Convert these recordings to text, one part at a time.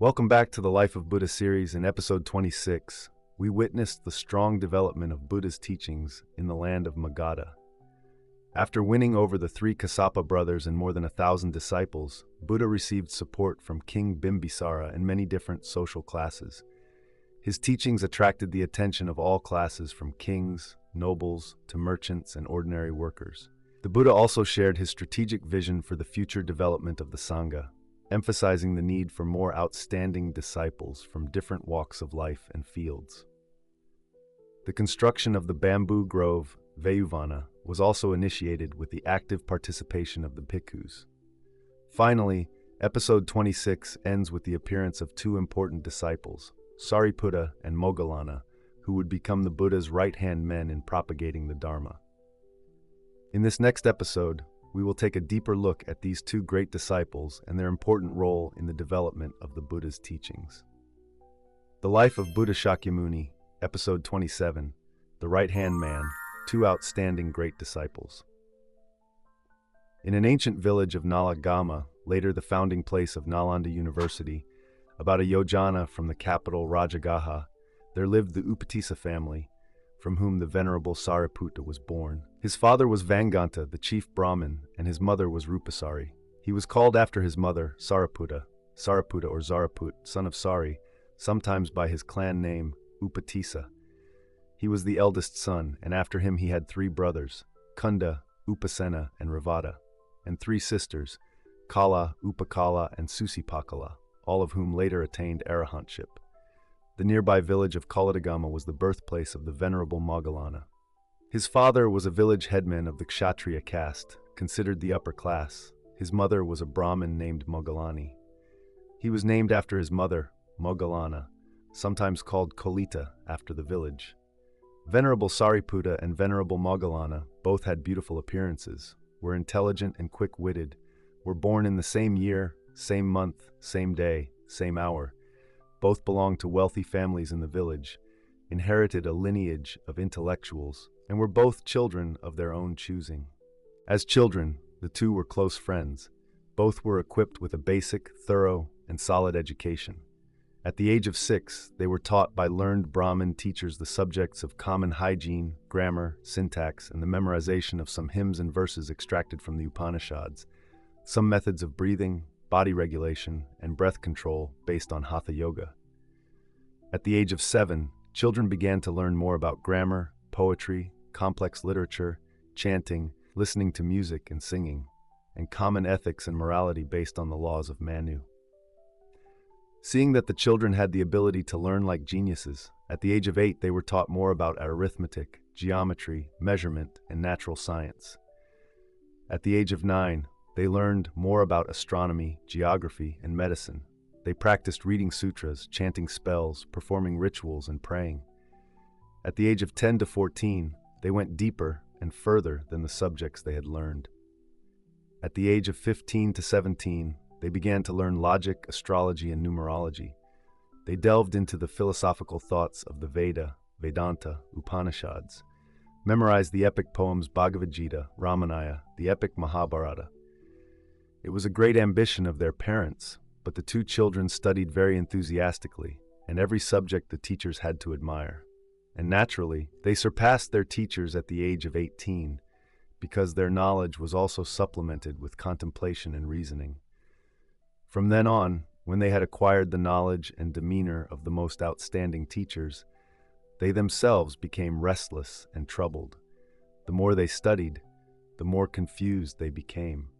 Welcome back to the Life of Buddha series. In episode 26, we witnessed the strong development of Buddha's teachings in the land of Magadha. After winning over the three Kassapa brothers and more than 1,000 disciples, Buddha received support from King Bimbisara and many different social classes. His teachings attracted the attention of all classes, from kings, nobles, to merchants and ordinary workers. The Buddha also shared his strategic vision for the future development of the Sangha, emphasizing the need for more outstanding disciples from different walks of life and fields. The construction of the bamboo grove, Vayuvana, was also initiated with the active participation of the bhikkhus. Finally, episode 26 ends with the appearance of two important disciples, Sariputta and Moggallana, who would become the Buddha's right-hand men in propagating the Dharma. In this next episode, we will take a deeper look at these two great disciples and their important role in the development of the Buddha's teachings. The Life of Buddha Shakyamuni, Episode 27, The Right-Hand Man, Two Outstanding Great Disciples. In an ancient village of Nalagama, later the founding place of Nalanda University, about a yojana from the capital Rajagaha, there lived the Upatissa family, from whom the Venerable Sariputta was born. His father was Vanganta, the chief Brahmin, and his mother was Rupasari. He was called after his mother, Sariputta or Zaraput, son of Sari, sometimes by his clan name, Upatissa. He was the eldest son, and after him he had three brothers, Kunda, Upasena, and Ravada, and three sisters, Kala, Upakala, and Susipakala, all of whom later attained arahantship. The nearby village of Kaladagama was the birthplace of the Venerable Moggallana. His father was a village headman of the Kshatriya caste, considered the upper class. His mother was a Brahmin named Moggallani. He was named after his mother, Moggallana, sometimes called Kolita after the village. Venerable Sariputta and Venerable Moggallana both had beautiful appearances, were intelligent and quick-witted, were born in the same year, same month, same day, same hour. Both belonged to wealthy families in the village, inherited a lineage of intellectuals, and were both children of their own choosing. As children, the two were close friends. Both were equipped with a basic, thorough, and solid education. At the age of 6, they were taught by learned Brahmin teachers the subjects of common hygiene, grammar, syntax, and the memorization of some hymns and verses extracted from the Upanishads, some methods of breathing, body regulation, and breath control based on Hatha Yoga. At the age of 7, children began to learn more about grammar, poetry, complex literature, chanting, listening to music and singing, and common ethics and morality based on the laws of Manu. Seeing that the children had the ability to learn like geniuses, at the age of 8 they were taught more about arithmetic, geometry, measurement, and natural science. At the age of 9, they learned more about astronomy, geography, and medicine. They practiced reading sutras, chanting spells, performing rituals, and praying. At the age of 10 to 14, they went deeper and further than the subjects they had learned. At the age of 15 to 17, they began to learn logic, astrology, and numerology. They delved into the philosophical thoughts of the Veda, Vedanta, Upanishads, memorized the epic poems Bhagavad Gita, Ramayana, the epic Mahabharata. It was a great ambition of their parents, but the two children studied very enthusiastically, and every subject the teachers had to admire. And naturally, they surpassed their teachers at the age of 18, because their knowledge was also supplemented with contemplation and reasoning. From then on, when they had acquired the knowledge and demeanor of the most outstanding teachers, they themselves became restless and troubled. The more they studied, the more confused they became.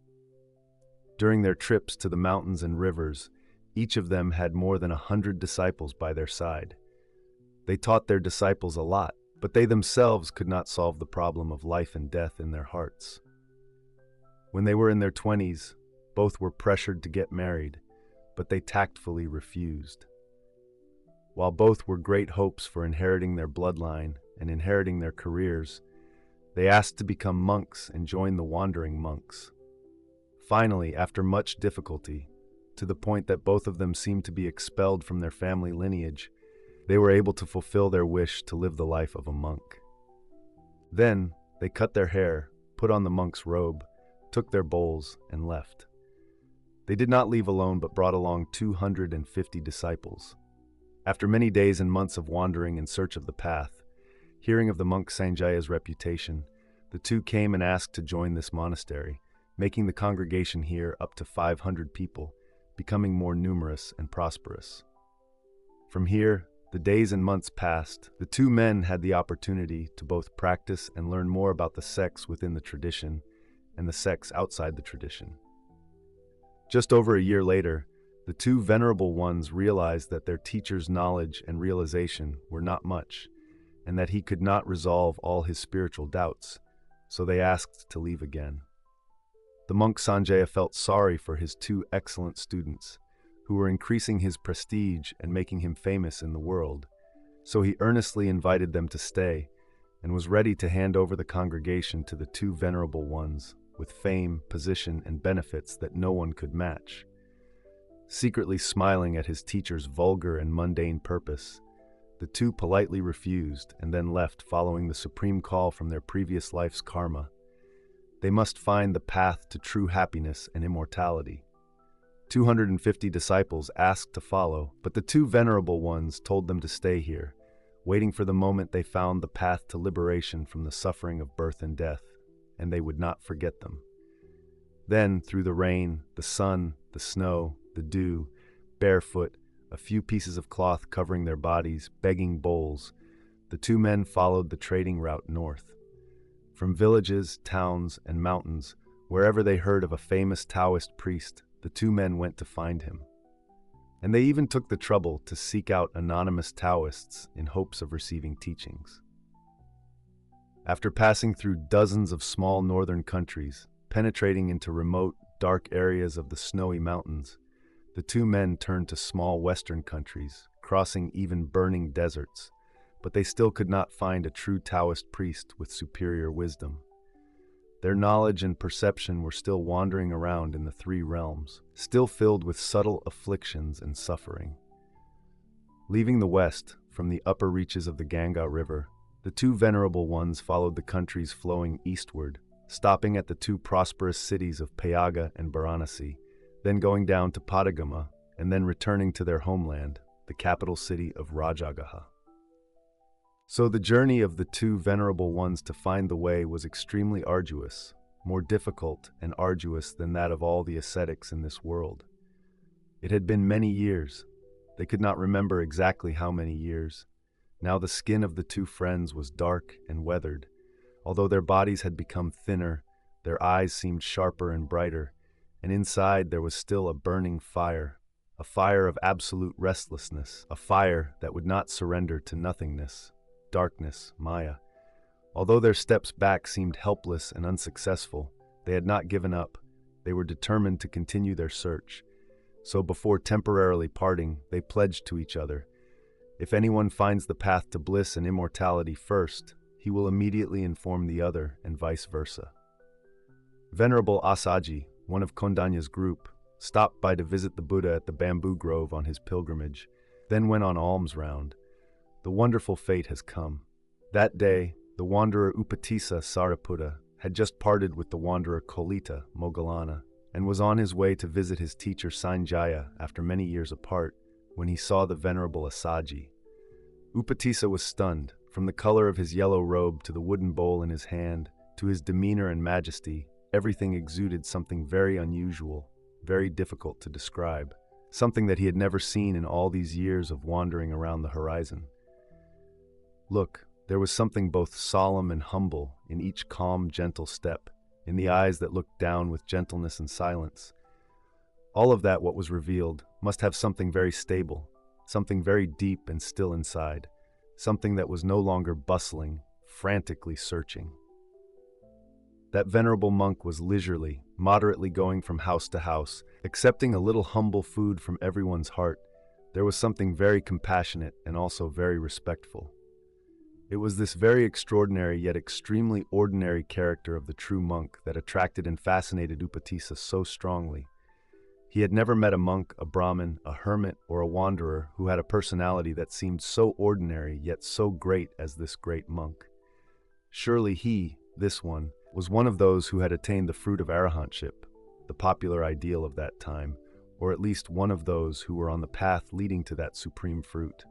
During their trips to the mountains and rivers, each of them had more than 100 disciples by their side. They taught their disciples a lot, but they themselves could not solve the problem of life and death in their hearts. When they were in their 20s, both were pressured to get married, but they tactfully refused. While both were great hopes for inheriting their bloodline and inheriting their careers, they asked to become monks and join the wandering monks. Finally, after much difficulty, to the point that both of them seemed to be expelled from their family lineage, they were able to fulfill their wish to live the life of a monk. Then, they cut their hair, put on the monk's robe, took their bowls, and left. They did not leave alone but brought along 250 disciples. After many days and months of wandering in search of the path, hearing of the monk Sanjaya's reputation, the two came and asked to join this monastery, making the congregation here up to 500 people, becoming more numerous and prosperous. From here, the days and months passed. The two men had the opportunity to both practice and learn more about the sects within the tradition and the sects outside the tradition. Just over a year later, the two venerable ones realized that their teacher's knowledge and realization were not much, and that he could not resolve all his spiritual doubts, so they asked to leave again. The monk Sanjaya felt sorry for his two excellent students, who were increasing his prestige and making him famous in the world, so he earnestly invited them to stay and was ready to hand over the congregation to the two venerable ones, with fame, position, and benefits that no one could match. Secretly smiling at his teacher's vulgar and mundane purpose, the two politely refused and then left following the supreme call from their previous life's karma. They must find the path to true happiness and immortality. 250 disciples asked to follow, but the two venerable ones told them to stay here, waiting for the moment they found the path to liberation from the suffering of birth and death, and they would not forget them. Then, through the rain, the sun, the snow, the dew, barefoot, a few pieces of cloth covering their bodies, begging bowls, the two men followed the trading route north. From villages, towns, and mountains, wherever they heard of a famous Taoist priest, the two men went to find him. And they even took the trouble to seek out anonymous Taoists in hopes of receiving teachings. After passing through dozens of small northern countries, penetrating into remote, dark areas of the snowy mountains, the two men turned to small western countries, crossing even burning deserts, but they still could not find a true Taoist priest with superior wisdom. Their knowledge and perception were still wandering around in the three realms, still filled with subtle afflictions and suffering. Leaving the west, from the upper reaches of the Ganga River, the two venerable ones followed the countries flowing eastward, stopping at the two prosperous cities of Payaga and Varanasi, then going down to Padagama, and then returning to their homeland, the capital city of Rajagaha. So the journey of the two venerable ones to find the way was extremely arduous, more difficult and arduous than that of all the ascetics in this world. It had been many years. They could not remember exactly how many years. Now the skin of the two friends was dark and weathered. Although their bodies had become thinner, their eyes seemed sharper and brighter, and inside there was still a burning fire, a fire of absolute restlessness, a fire that would not surrender to nothingness, darkness, Maya. Although their steps back seemed helpless and unsuccessful, they had not given up. They were determined to continue their search. So before temporarily parting, they pledged to each other, if anyone finds the path to bliss and immortality first, he will immediately inform the other, and vice versa. Venerable Asaji, one of Kondanya's group, stopped by to visit the Buddha at the bamboo grove on his pilgrimage, then went on alms round. The wonderful fate has come. That day, the wanderer Upatissa Sariputta had just parted with the wanderer Kolita Moggallana, and was on his way to visit his teacher Sanjaya after many years apart, when he saw the venerable Asaji. Upatissa was stunned. From the color of his yellow robe to the wooden bowl in his hand, to his demeanor and majesty, everything exuded something very unusual, very difficult to describe, something that he had never seen in all these years of wandering around the horizon. Look, there was something both solemn and humble in each calm, gentle step, in the eyes that looked down with gentleness and silence. All of that what was revealed must have something very stable, something very deep and still inside, something that was no longer bustling, frantically searching. That venerable monk was leisurely, moderately going from house to house, accepting a little humble food from everyone's heart. There was something very compassionate and also very respectful. It was this very extraordinary yet extremely ordinary character of the true monk that attracted and fascinated Upatissa so strongly. He had never met a monk, a Brahmin, a hermit, or a wanderer who had a personality that seemed so ordinary yet so great as this great monk. Surely he, this one, was one of those who had attained the fruit of arahantship. the popular ideal of that time, or at least one of those who were on the path leading to that supreme fruit.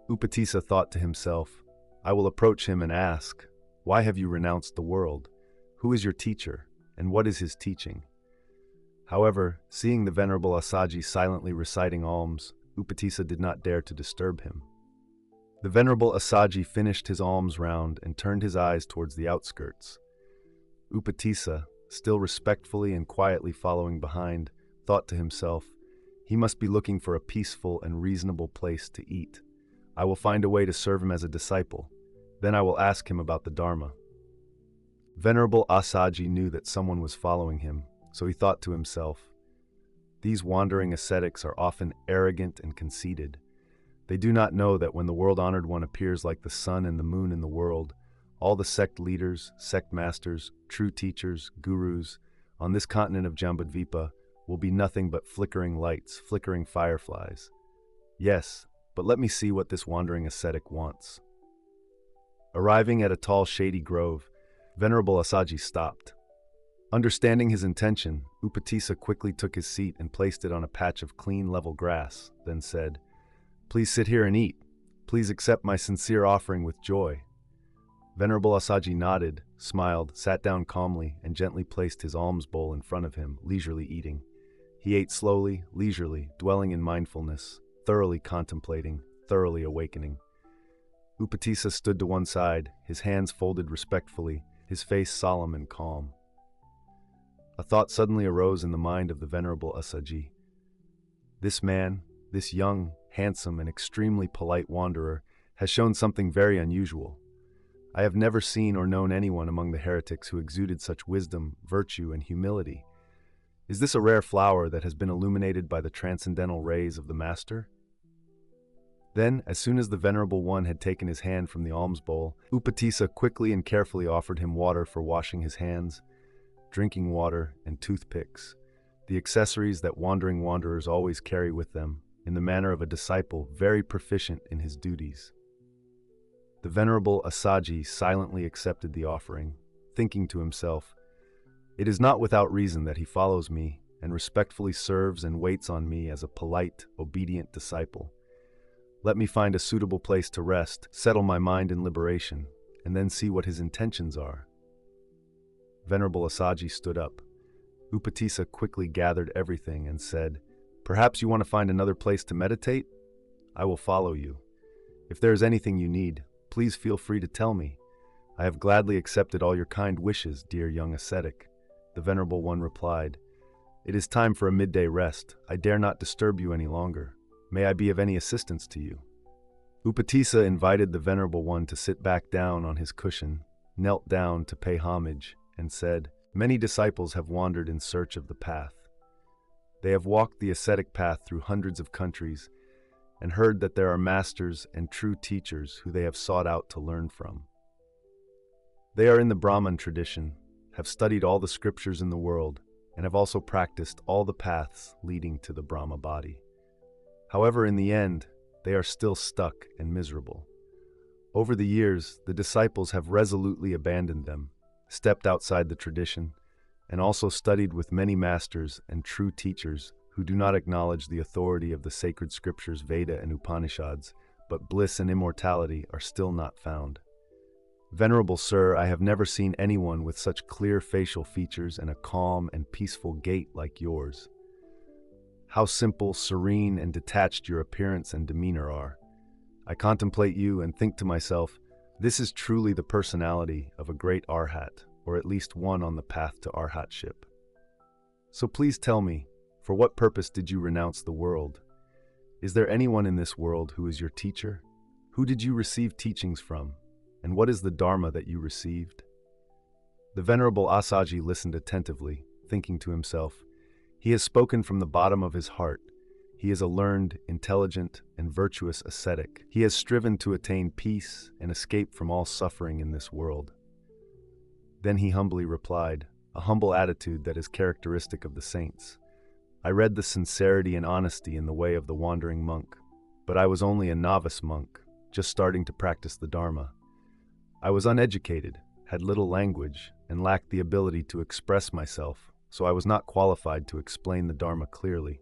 Upatissa thought to himself, I will approach him and ask, why have you renounced the world? Who is your teacher, and what is his teaching? However, seeing the Venerable Assaji silently reciting alms, Upatissa did not dare to disturb him. The Venerable Assaji finished his alms round and turned his eyes towards the outskirts. Upatissa, still respectfully and quietly following behind, thought to himself, he must be looking for a peaceful and reasonable place to eat. I will find a way to serve him as a disciple. Then I will ask him about the Dharma. Venerable Assaji knew that someone was following him, so he thought to himself, these wandering ascetics are often arrogant and conceited. They do not know that when the world-honored one appears like the sun and the moon in the world, all the sect leaders, sect masters, true teachers, gurus, on this continent of Jambudvipa will be nothing but flickering lights, flickering fireflies. Yes, but let me see what this wandering ascetic wants. Arriving at a tall shady grove, Venerable Assaji stopped. Understanding his intention, Upatissa quickly took his seat and placed it on a patch of clean, level grass, then said, Please sit here and eat. Please accept my sincere offering with joy. Venerable Assaji nodded, smiled, sat down calmly, and gently placed his alms bowl in front of him, leisurely eating. He ate slowly, leisurely, dwelling in mindfulness, thoroughly contemplating, thoroughly awakening. Upatissa stood to one side, his hands folded respectfully, his face solemn and calm. A thought suddenly arose in the mind of the Venerable Assaji. This man, this young, handsome, and extremely polite wanderer, has shown something very unusual. I have never seen or known anyone among the heretics who exuded such wisdom, virtue, and humility. Is this a rare flower that has been illuminated by the transcendental rays of the Master? Then, as soon as the Venerable One had taken his hand from the alms bowl, Upatissa quickly and carefully offered him water for washing his hands, drinking water, and toothpicks, the accessories that wandering wanderers always carry with them, in the manner of a disciple very proficient in his duties. The Venerable Assaji silently accepted the offering, thinking to himself, It is not without reason that he follows me and respectfully serves and waits on me as a polite, obedient disciple. Let me find a suitable place to rest, settle my mind in liberation, and then see what his intentions are. Venerable Assaji stood up. Upatissa quickly gathered everything and said, Perhaps you want to find another place to meditate? I will follow you. If there is anything you need, please feel free to tell me. I have gladly accepted all your kind wishes, dear young ascetic. The Venerable One replied, It is time for a midday rest. I dare not disturb you any longer. May I be of any assistance to you? Upatissa invited the Venerable One to sit back down on his cushion, knelt down to pay homage, and said, Many disciples have wandered in search of the path. They have walked the ascetic path through hundreds of countries and heard that there are masters and true teachers who they have sought out to learn from. They are in the Brahman tradition, have studied all the scriptures in the world, and have also practiced all the paths leading to the Brahma body. However, in the end, they are still stuck and miserable. Over the years, the disciples have resolutely abandoned them, stepped outside the tradition, and also studied with many masters and true teachers who do not acknowledge the authority of the sacred scriptures Veda and Upanishads, but bliss and immortality are still not found. Venerable Sir, I have never seen anyone with such clear facial features and a calm and peaceful gait like yours. How simple, serene, and detached your appearance and demeanor are. I contemplate you and think to myself, this is truly the personality of a great arhat, or at least one on the path to arhatship. So please tell me, for what purpose did you renounce the world? Is there anyone in this world who is your teacher? Who did you receive teachings from? And what is the Dharma that you received? The Venerable Assaji listened attentively, thinking to himself, he has spoken from the bottom of his heart. He is a learned, intelligent, and virtuous ascetic. He has striven to attain peace and escape from all suffering in this world. Then he humbly replied, a humble attitude that is characteristic of the saints. I read the sincerity and honesty in the way of the wandering monk, but I was only a novice monk, just starting to practice the Dharma. I was uneducated, had little language, and lacked the ability to express myself so I was not qualified to explain the Dharma clearly.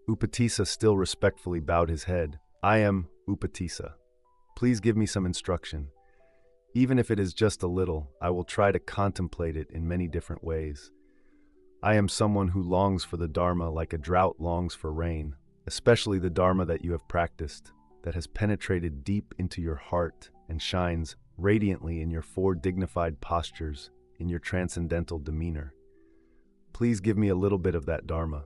Upatissa still respectfully bowed his head. I am Upatissa. Please give me some instruction. Even if it is just a little, I will try to contemplate it in many different ways. I am someone who longs for the Dharma like a drought longs for rain, especially the Dharma that you have practiced, that has penetrated deep into your heart and shines radiantly in your four dignified postures, in your transcendental demeanor. Please give me a little bit of that Dharma.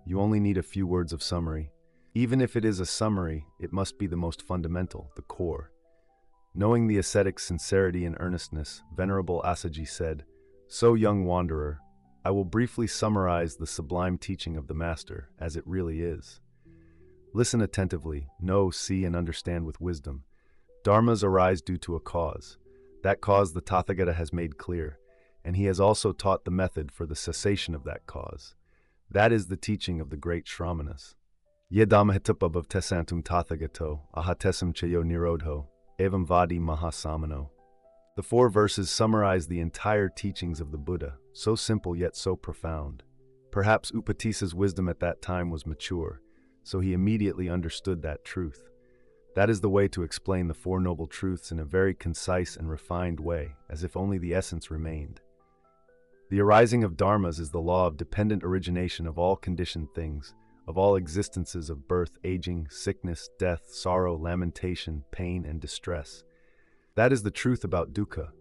You only need a few words of summary. Even if it is a summary, it must be the most fundamental, the core. Knowing the ascetic's sincerity and earnestness, Venerable Assaji said, "So, young wanderer, I will briefly summarize the sublime teaching of the Master as it really is. Listen attentively, know, see, and understand with wisdom. Dharmas arise due to a cause. That cause the Tathagata has made clear, and he has also taught the method for the cessation of that cause. That is the teaching of the great Shramanas. Ye Dhammahatapa bhavtesantum Tathagato, ahatesam chayo nirodho, evam vadi mahasamano." The 4 verses summarize the entire teachings of the Buddha, so simple yet so profound. Perhaps Upatissa's wisdom at that time was mature, so he immediately understood that truth. That is the way to explain the 4 noble truths in a very concise and refined way, as if only the essence remained. The arising of dharmas is the law of dependent origination of all conditioned things, of all existences of birth, aging, sickness, death, sorrow, lamentation, pain, and distress. That is the truth about dukkha.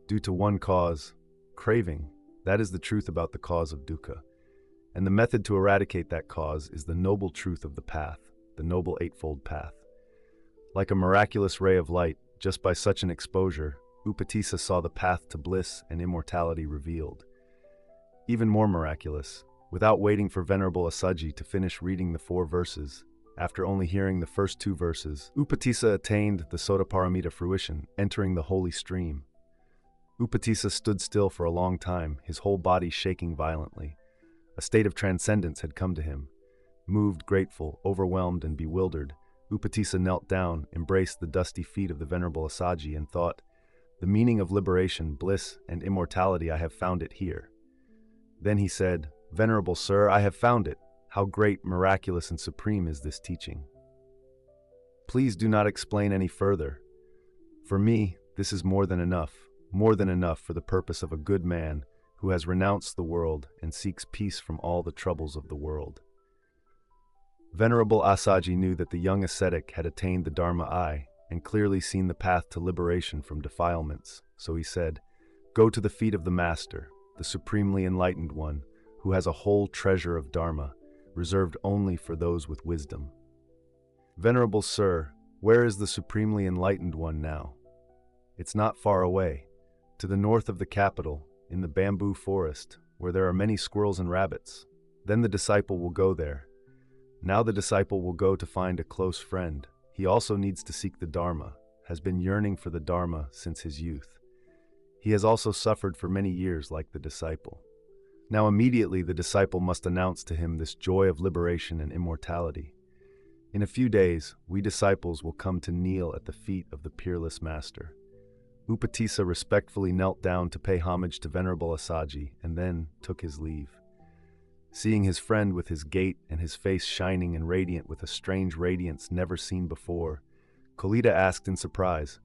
Due to one cause, craving, that is the truth about the cause of dukkha. And the method to eradicate that cause is the noble truth of the path, the noble eightfold path. Like a miraculous ray of light, just by such an exposure, Upatissa saw the path to bliss and immortality revealed. Even more miraculous, without waiting for Venerable Assaji to finish reading the 4 verses, after only hearing the first 2 verses, Upatissa attained the Sotaparamita fruition, entering the holy stream. Upatissa stood still for a long time, his whole body shaking violently. A state of transcendence had come to him. Moved, grateful, overwhelmed, and bewildered, Upatissa knelt down, embraced the dusty feet of the Venerable Assaji, and thought, "The meaning of liberation, bliss, and immortality, I have found it here." Then he said, "Venerable Sir, I have found it. How great, miraculous, and supreme is this teaching. Please do not explain any further. For me, this is more than enough for the purpose of a good man who has renounced the world and seeks peace from all the troubles of the world." Venerable Assaji knew that the young ascetic had attained the Dharma eye and clearly seen the path to liberation from defilements, so he said, "Go to the feet of the Master, the supremely enlightened one, who has a whole treasure of Dharma, reserved only for those with wisdom." Venerable Sir, where is the supremely enlightened one now? It's not far away, to the north of the capital, in the bamboo forest, where there are many squirrels and rabbits. Then the disciple will go there. Now the disciple will go to find a close friend. He also needs to seek the Dharma, has been yearning for the Dharma since his youth. He has also suffered for many years like the disciple. Now immediately the disciple must announce to him this joy of liberation and immortality. In a few days, we disciples will come to kneel at the feet of the peerless Master. Upatissa respectfully knelt down to pay homage to Venerable Assaji and then took his leave. Seeing his friend with his gait and his face shining and radiant with a strange radiance never seen before, Kolita asked in surprise,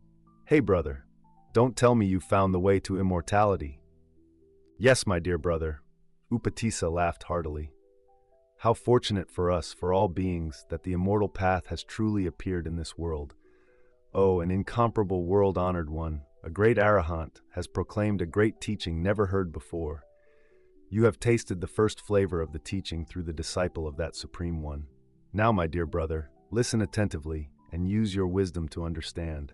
"Hey brother, don't tell me you found the way to immortality." "Yes, my dear brother." Upatissa laughed heartily. "How fortunate for us, for all beings, that the immortal path has truly appeared in this world. Oh, an incomparable world-honored one, a great arahant, has proclaimed a great teaching never heard before. You have tasted the first flavor of the teaching through the disciple of that Supreme One. Now, my dear brother, listen attentively and use your wisdom to understand."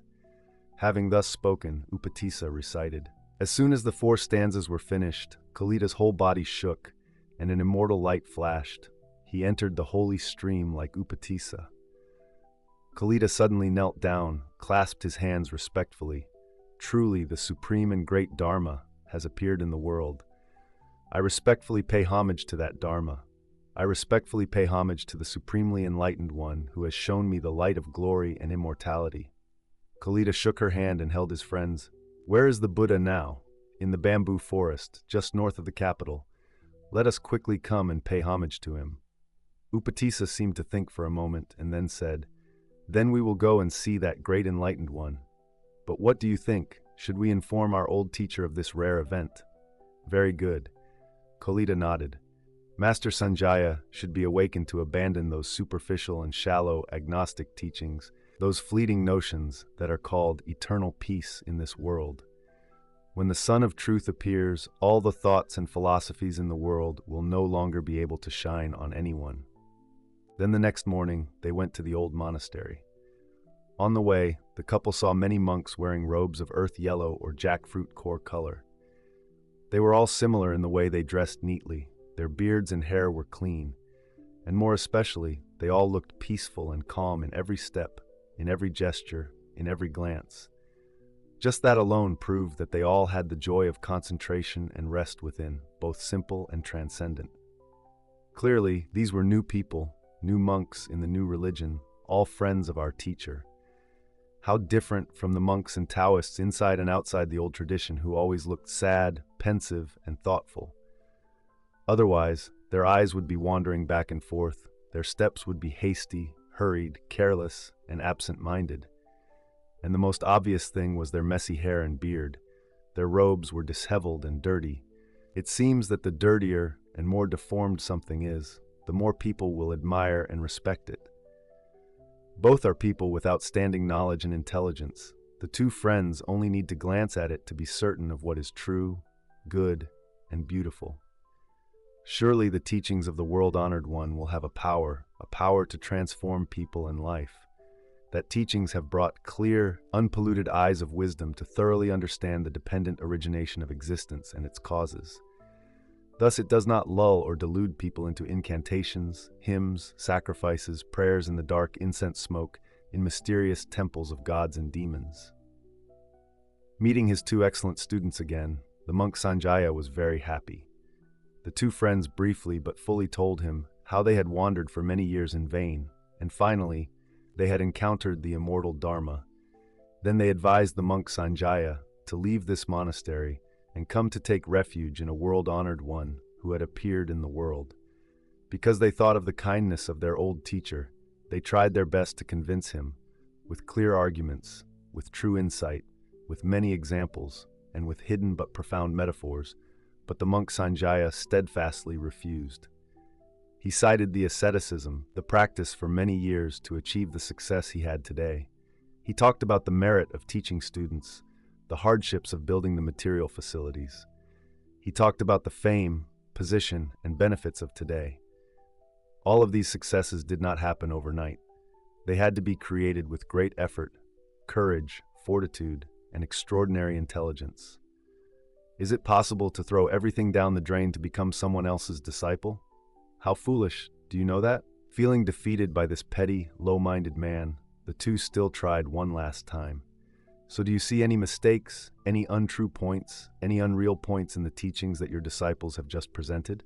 Having thus spoken, Upatissa recited. As soon as the 4 stanzas were finished, Kolita's whole body shook, and an immortal light flashed. He entered the holy stream like Upatissa. Kolita suddenly knelt down, clasped his hands respectfully. Truly, the supreme and great Dharma has appeared in the world. I respectfully pay homage to that Dharma. I respectfully pay homage to the supremely enlightened one who has shown me the light of glory and immortality. Kolita shook her hand and held his friend's. "Where is the Buddha now?" "In the bamboo forest, just north of the capital. Let us quickly come and pay homage to him." Upatissa seemed to think for a moment and then said, "Then we will go and see that great enlightened one. But what do you think? Should we inform our old teacher of this rare event?" "Very good." Kolita nodded. Master Sanjaya should be awakened to abandon those superficial and shallow agnostic teachings, those fleeting notions that are called eternal peace in this world. When the Sun of Truth appears, all the thoughts and philosophies in the world will no longer be able to shine on anyone. Then the next morning, they went to the old monastery. On the way, the couple saw many monks wearing robes of earth yellow or jackfruit core color. They were all similar in the way they dressed neatly. Their beards and hair were clean, and more especially, they all looked peaceful and calm in every step, in every gesture, in every glance. Just that alone proved that they all had the joy of concentration and rest within, both simple and transcendent. Clearly, these were new people, new monks in the new religion, all friends of our teacher. How different from the monks and Taoists inside and outside the old tradition who always looked sad, pensive, and thoughtful. Otherwise, their eyes would be wandering back and forth, their steps would be hasty, hurried, careless, and absent-minded. And the most obvious thing was their messy hair and beard. Their robes were disheveled and dirty. It seems that the dirtier and more deformed something is, the more people will admire and respect it. Both are people with outstanding knowledge and intelligence. The two friends only need to glance at it to be certain of what is true, good, and beautiful. Surely the teachings of the world-honored one will have a power to transform people and life. That teachings have brought clear, unpolluted eyes of wisdom to thoroughly understand the dependent origination of existence and its causes. Thus it does not lull or delude people into incantations, hymns, sacrifices, prayers in the dark incense smoke, in mysterious temples of gods and demons. Meeting his two excellent students again, the monk Sanjaya was very happy. The two friends briefly but fully told him how they had wandered for many years in vain, and finally, they had encountered the immortal Dharma. Then they advised the monk Sanjaya to leave this monastery and come to take refuge in a world-honored one who had appeared in the world. Because they thought of the kindness of their old teacher, they tried their best to convince him, with clear arguments, with true insight, with many examples, and with hidden but profound metaphors, but the monk Sanjaya steadfastly refused. He cited the asceticism, the practice for many years to achieve the success he had today. He talked about the merit of teaching students, the hardships of building the material facilities. He talked about the fame, position, and benefits of today. All of these successes did not happen overnight. They had to be created with great effort, courage, fortitude, and extraordinary intelligence. Is it possible to throw everything down the drain to become someone else's disciple? How foolish, do you know that? Feeling defeated by this petty, low-minded man, the two still tried one last time. So do you see any mistakes, any untrue points, any unreal points in the teachings that your disciples have just presented?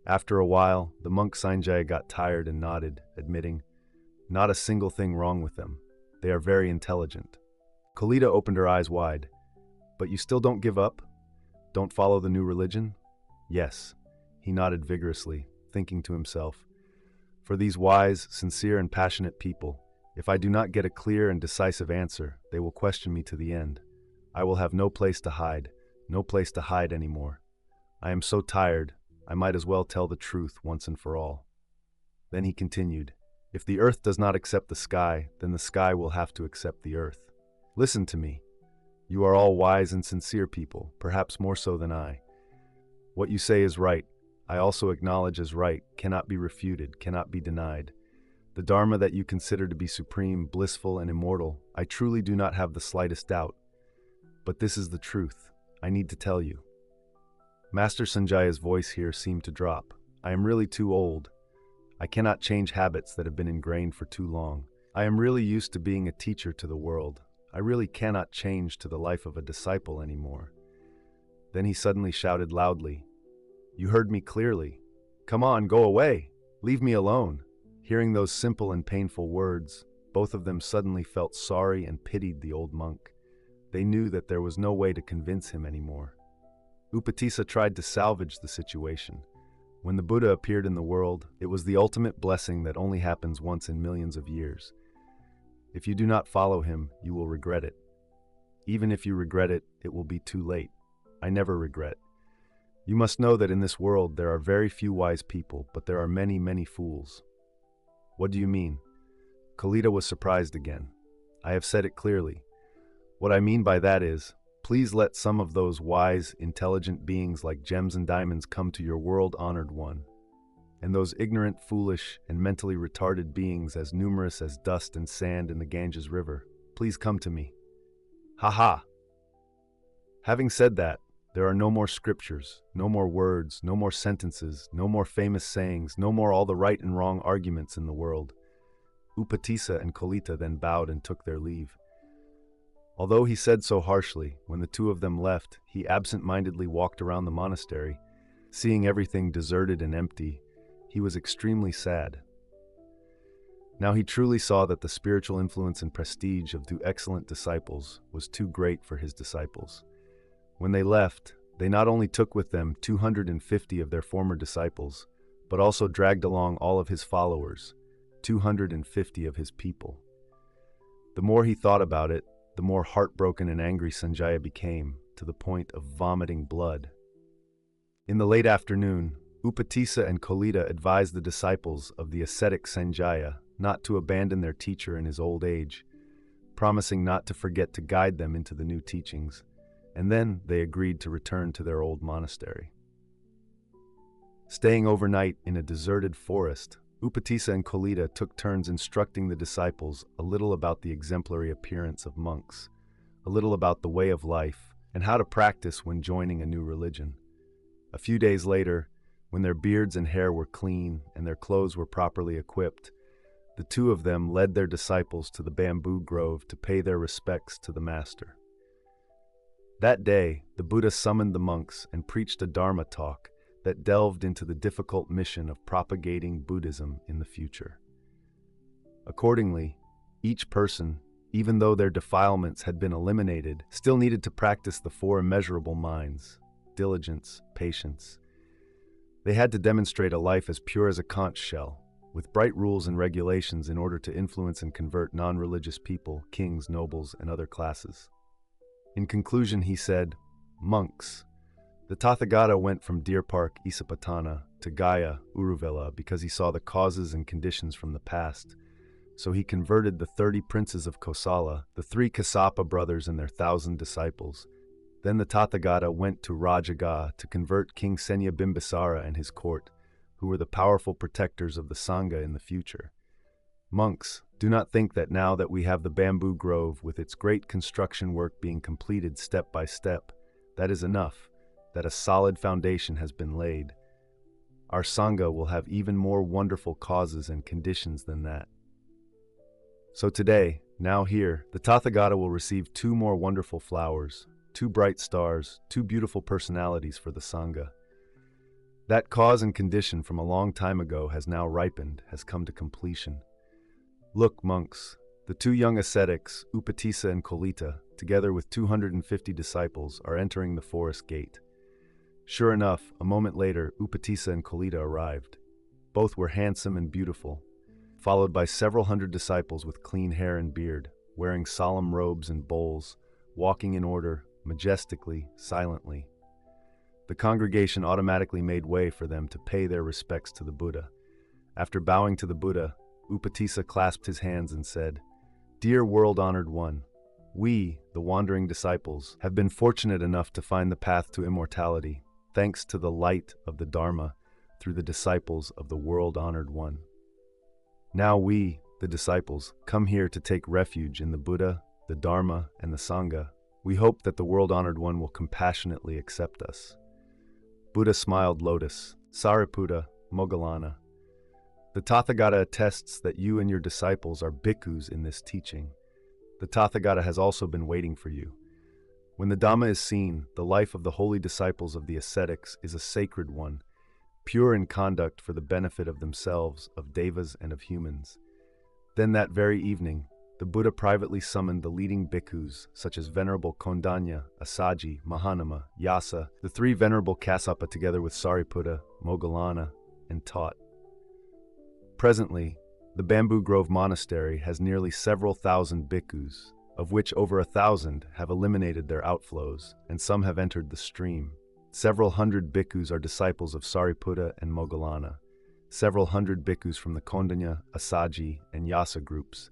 After a while, the monk Sanjaya got tired and nodded, admitting, "Not a single thing wrong with them. They are very intelligent." Kolita opened her eyes wide. "But you still don't give up? Don't follow the new religion?" "Yes." He nodded vigorously, thinking to himself, "For these wise, sincere, and passionate people, if I do not get a clear and decisive answer, they will question me to the end. I will have no place to hide anymore. I am so tired, I might as well tell the truth once and for all." Then he continued, "If the earth does not accept the sky, then the sky will have to accept the earth. Listen to me. You are all wise and sincere people, perhaps more so than I. What you say is right. I also acknowledge as right, cannot be refuted, cannot be denied. The Dharma that you consider to be supreme, blissful, and immortal, I truly do not have the slightest doubt. But this is the truth. I need to tell you." Master Sanjaya's voice here seemed to drop. "I am really too old. I cannot change habits that have been ingrained for too long. I am really used to being a teacher to the world. I really cannot change to the life of a disciple anymore." Then he suddenly shouted loudly, "You heard me clearly. Come on, go away. Leave me alone." Hearing those simple and painful words, both of them suddenly felt sorry and pitied the old monk. They knew that there was no way to convince him anymore. Upatissa tried to salvage the situation. When the Buddha appeared in the world, it was the ultimate blessing that only happens once in millions of years. If you do not follow him, you will regret it. Even if you regret it, it will be too late. I never regret. You must know that in this world there are very few wise people, but there are many, many fools. What do you mean? Kalita was surprised again. I have said it clearly. What I mean by that is, please let some of those wise, intelligent beings like gems and diamonds come to your world-honored one. And those ignorant, foolish, and mentally retarded beings as numerous as dust and sand in the Ganges River, please come to me. Ha ha! Having said that, there are no more scriptures, no more words, no more sentences, no more famous sayings, no more all the right and wrong arguments in the world. Upatissa and Kalita then bowed and took their leave. Although he said so harshly, when the two of them left, he absent-mindedly walked around the monastery. Seeing everything deserted and empty, he was extremely sad. Now he truly saw that the spiritual influence and prestige of two excellent disciples was too great for his disciples. When they left, they not only took with them 250 of their former disciples, but also dragged along all of his followers, 250 of his people. The more he thought about it, the more heartbroken and angry Sanjaya became, to the point of vomiting blood. In the late afternoon, Upatissa and Kalita advised the disciples of the ascetic Sanjaya not to abandon their teacher in his old age, promising not to forget to guide them into the new teachings, and then they agreed to return to their old monastery. Staying overnight in a deserted forest, Upatissa and Kalita took turns instructing the disciples a little about the exemplary appearance of monks, a little about the way of life, and how to practice when joining a new religion. A few days later, when their beards and hair were clean and their clothes were properly equipped, the two of them led their disciples to the bamboo grove to pay their respects to the master. That day, the Buddha summoned the monks and preached a dharma talk that delved into the difficult mission of propagating Buddhism in the future. Accordingly, each person, even though their defilements had been eliminated, still needed to practice the four immeasurable minds: diligence, patience. They had to demonstrate a life as pure as a conch shell, with bright rules and regulations in order to influence and convert non-religious people, kings, nobles, and other classes. In conclusion, he said, "Monks, the Tathagata went from Deer Park, Isapatana, to Gaya, Uruvela, because he saw the causes and conditions from the past. So he converted the 30 princes of Kosala, the 3 Kassapa brothers and their 1,000 disciples. Then the Tathagata went to Rajaga to convert King Senya Bimbisara and his court, who were the powerful protectors of the Sangha in the future. Monks, do not think that now that we have the bamboo grove with its great construction work being completed step by step, that is enough, that a solid foundation has been laid. Our Sangha will have even more wonderful causes and conditions than that. So today, now here, the Tathagata will receive 2 more wonderful flowers, 2 bright stars, 2 beautiful personalities for the Sangha. That cause and condition from a long time ago has now ripened, has come to completion. Look, monks, the 2 young ascetics, Upatissa and Kalita, together with 250 disciples, are entering the forest gate. Sure enough, a moment later, Upatissa and Kalita arrived. Both were handsome and beautiful, followed by several hundred disciples with clean hair and beard, wearing solemn robes and bowls, walking in order, majestically, silently. The congregation automatically made way for them to pay their respects to the Buddha. After bowing to the Buddha, Upatissa clasped his hands and said, "Dear world-honored one, we, the wandering disciples, have been fortunate enough to find the path to immortality, thanks to the light of the Dharma through the disciples of the world-honored one. Now we, the disciples, come here to take refuge in the Buddha, the Dharma, and the Sangha. We hope that the world-honored one will compassionately accept us." Buddha smiled lotus, Sariputta, Moggallana. The Tathagata attests that you and your disciples are bhikkhus in this teaching. The Tathagata has also been waiting for you. When the Dhamma is seen, the life of the holy disciples of the ascetics is a sacred one, pure in conduct for the benefit of themselves, of devas, and of humans. Then that very evening, the Buddha privately summoned the leading bhikkhus, such as Venerable Kondanya, Asaji, Mahanama, Yasa, the three Venerable Kassapa, together with Sariputta, Moggallana, and taught. Presently, the Bamboo Grove Monastery has nearly several thousand bhikkhus, of which over 1,000 have eliminated their outflows, and some have entered the stream. Several hundred bhikkhus are disciples of Sariputta and Moggallana. Several hundred bhikkhus from the Kondanya, Asaji, and Yasa groups,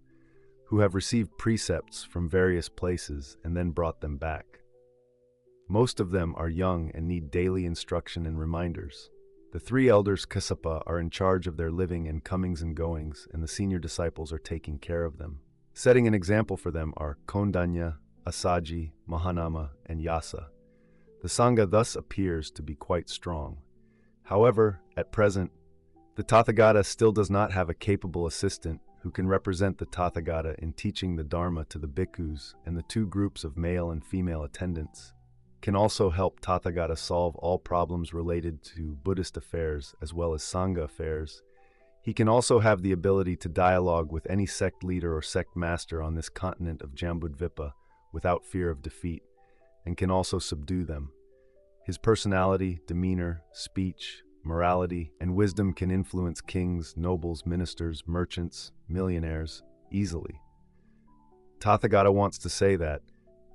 who have received precepts from various places and then brought them back. Most of them are young and need daily instruction and reminders. The three elders Kassapa are in charge of their living and comings and goings, and the senior disciples are taking care of them. Setting an example for them are Kondanya, Asaji, Mahanama, and Yasa. The Sangha thus appears to be quite strong. However, at present, the Tathagata still does not have a capable assistant who can represent the Tathagata in teaching the Dharma to the bhikkhus, and the two groups of male and female attendants can also help Tathagata solve all problems related to Buddhist affairs as well as Sangha affairs. He can also have the ability to dialogue with any sect leader or sect master on this continent of Jambudvipa without fear of defeat, and can also subdue them. His personality, demeanor, speech, morality, and wisdom can influence kings, nobles, ministers, merchants, millionaires easily. Tathagata wants to say that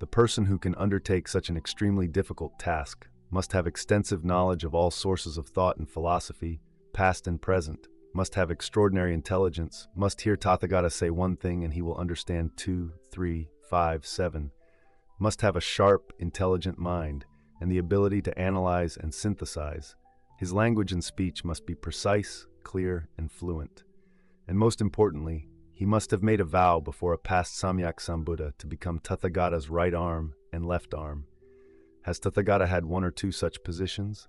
the person who can undertake such an extremely difficult task must have extensive knowledge of all sources of thought and philosophy, past and present, must have extraordinary intelligence, must hear Tathagata say one thing and he will understand 2, 3, 5, 7, must have a sharp, intelligent mind, and the ability to analyze and synthesize. His language and speech must be precise, clear, and fluent. And most importantly, he must have made a vow before a past Samyak Sambuddha to become Tathagata's right arm and left arm. Has Tathagata had one or two such positions?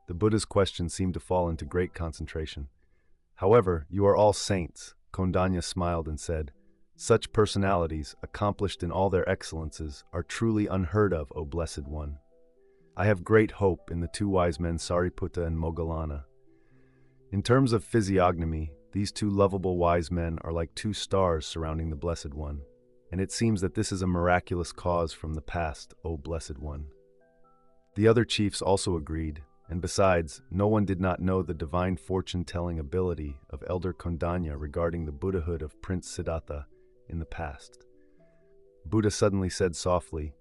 The Buddha's question seemed to fall into great concentration. However, you are all saints, Kondanya smiled and said. Such personalities, accomplished in all their excellences, are truly unheard of, O Blessed One. I have great hope in the two wise men Sariputta and Moggallana. In terms of physiognomy, these two lovable wise men are like two stars surrounding the Blessed One, and it seems that this is a miraculous cause from the past, O Blessed One. The other chiefs also agreed, and besides, no one did not know the divine fortune-telling ability of Elder Kondanya regarding the Buddhahood of Prince Siddhartha in the past. Buddha suddenly said softly,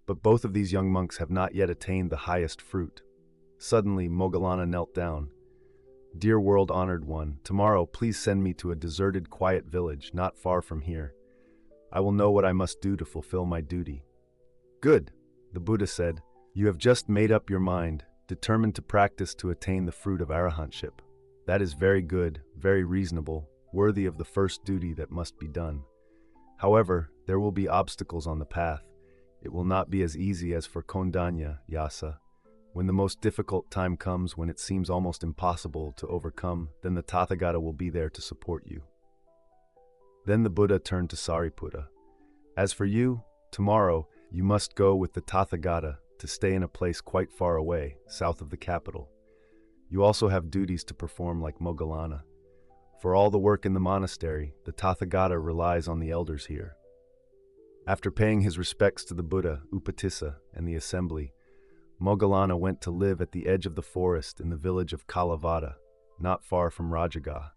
"But both of these young monks have not yet attained the highest fruit." Suddenly, Moggallana knelt down. "Dear world-honored one, tomorrow please send me to a deserted, quiet village not far from here. I will know what I must do to fulfill my duty." "Good," the Buddha said. "You have just made up your mind, determined to practice to attain the fruit of arahantship. That is very good, very reasonable, worthy of the first duty that must be done. However, there will be obstacles on the path. It will not be as easy as for Kondanya, Yasa. When the most difficult time comes, when it seems almost impossible to overcome, then the Tathagata will be there to support you." Then the Buddha turned to Sariputta. "As for you, tomorrow you must go with the Tathagata to stay in a place quite far away, south of the capital. You also have duties to perform like Moggallana. For all the work in the monastery, the Tathagata relies on the elders here." After paying his respects to the Buddha, Upatissa, and the assembly, Moggallana went to live at the edge of the forest in the village of Kalavada, not far from Rajagaha.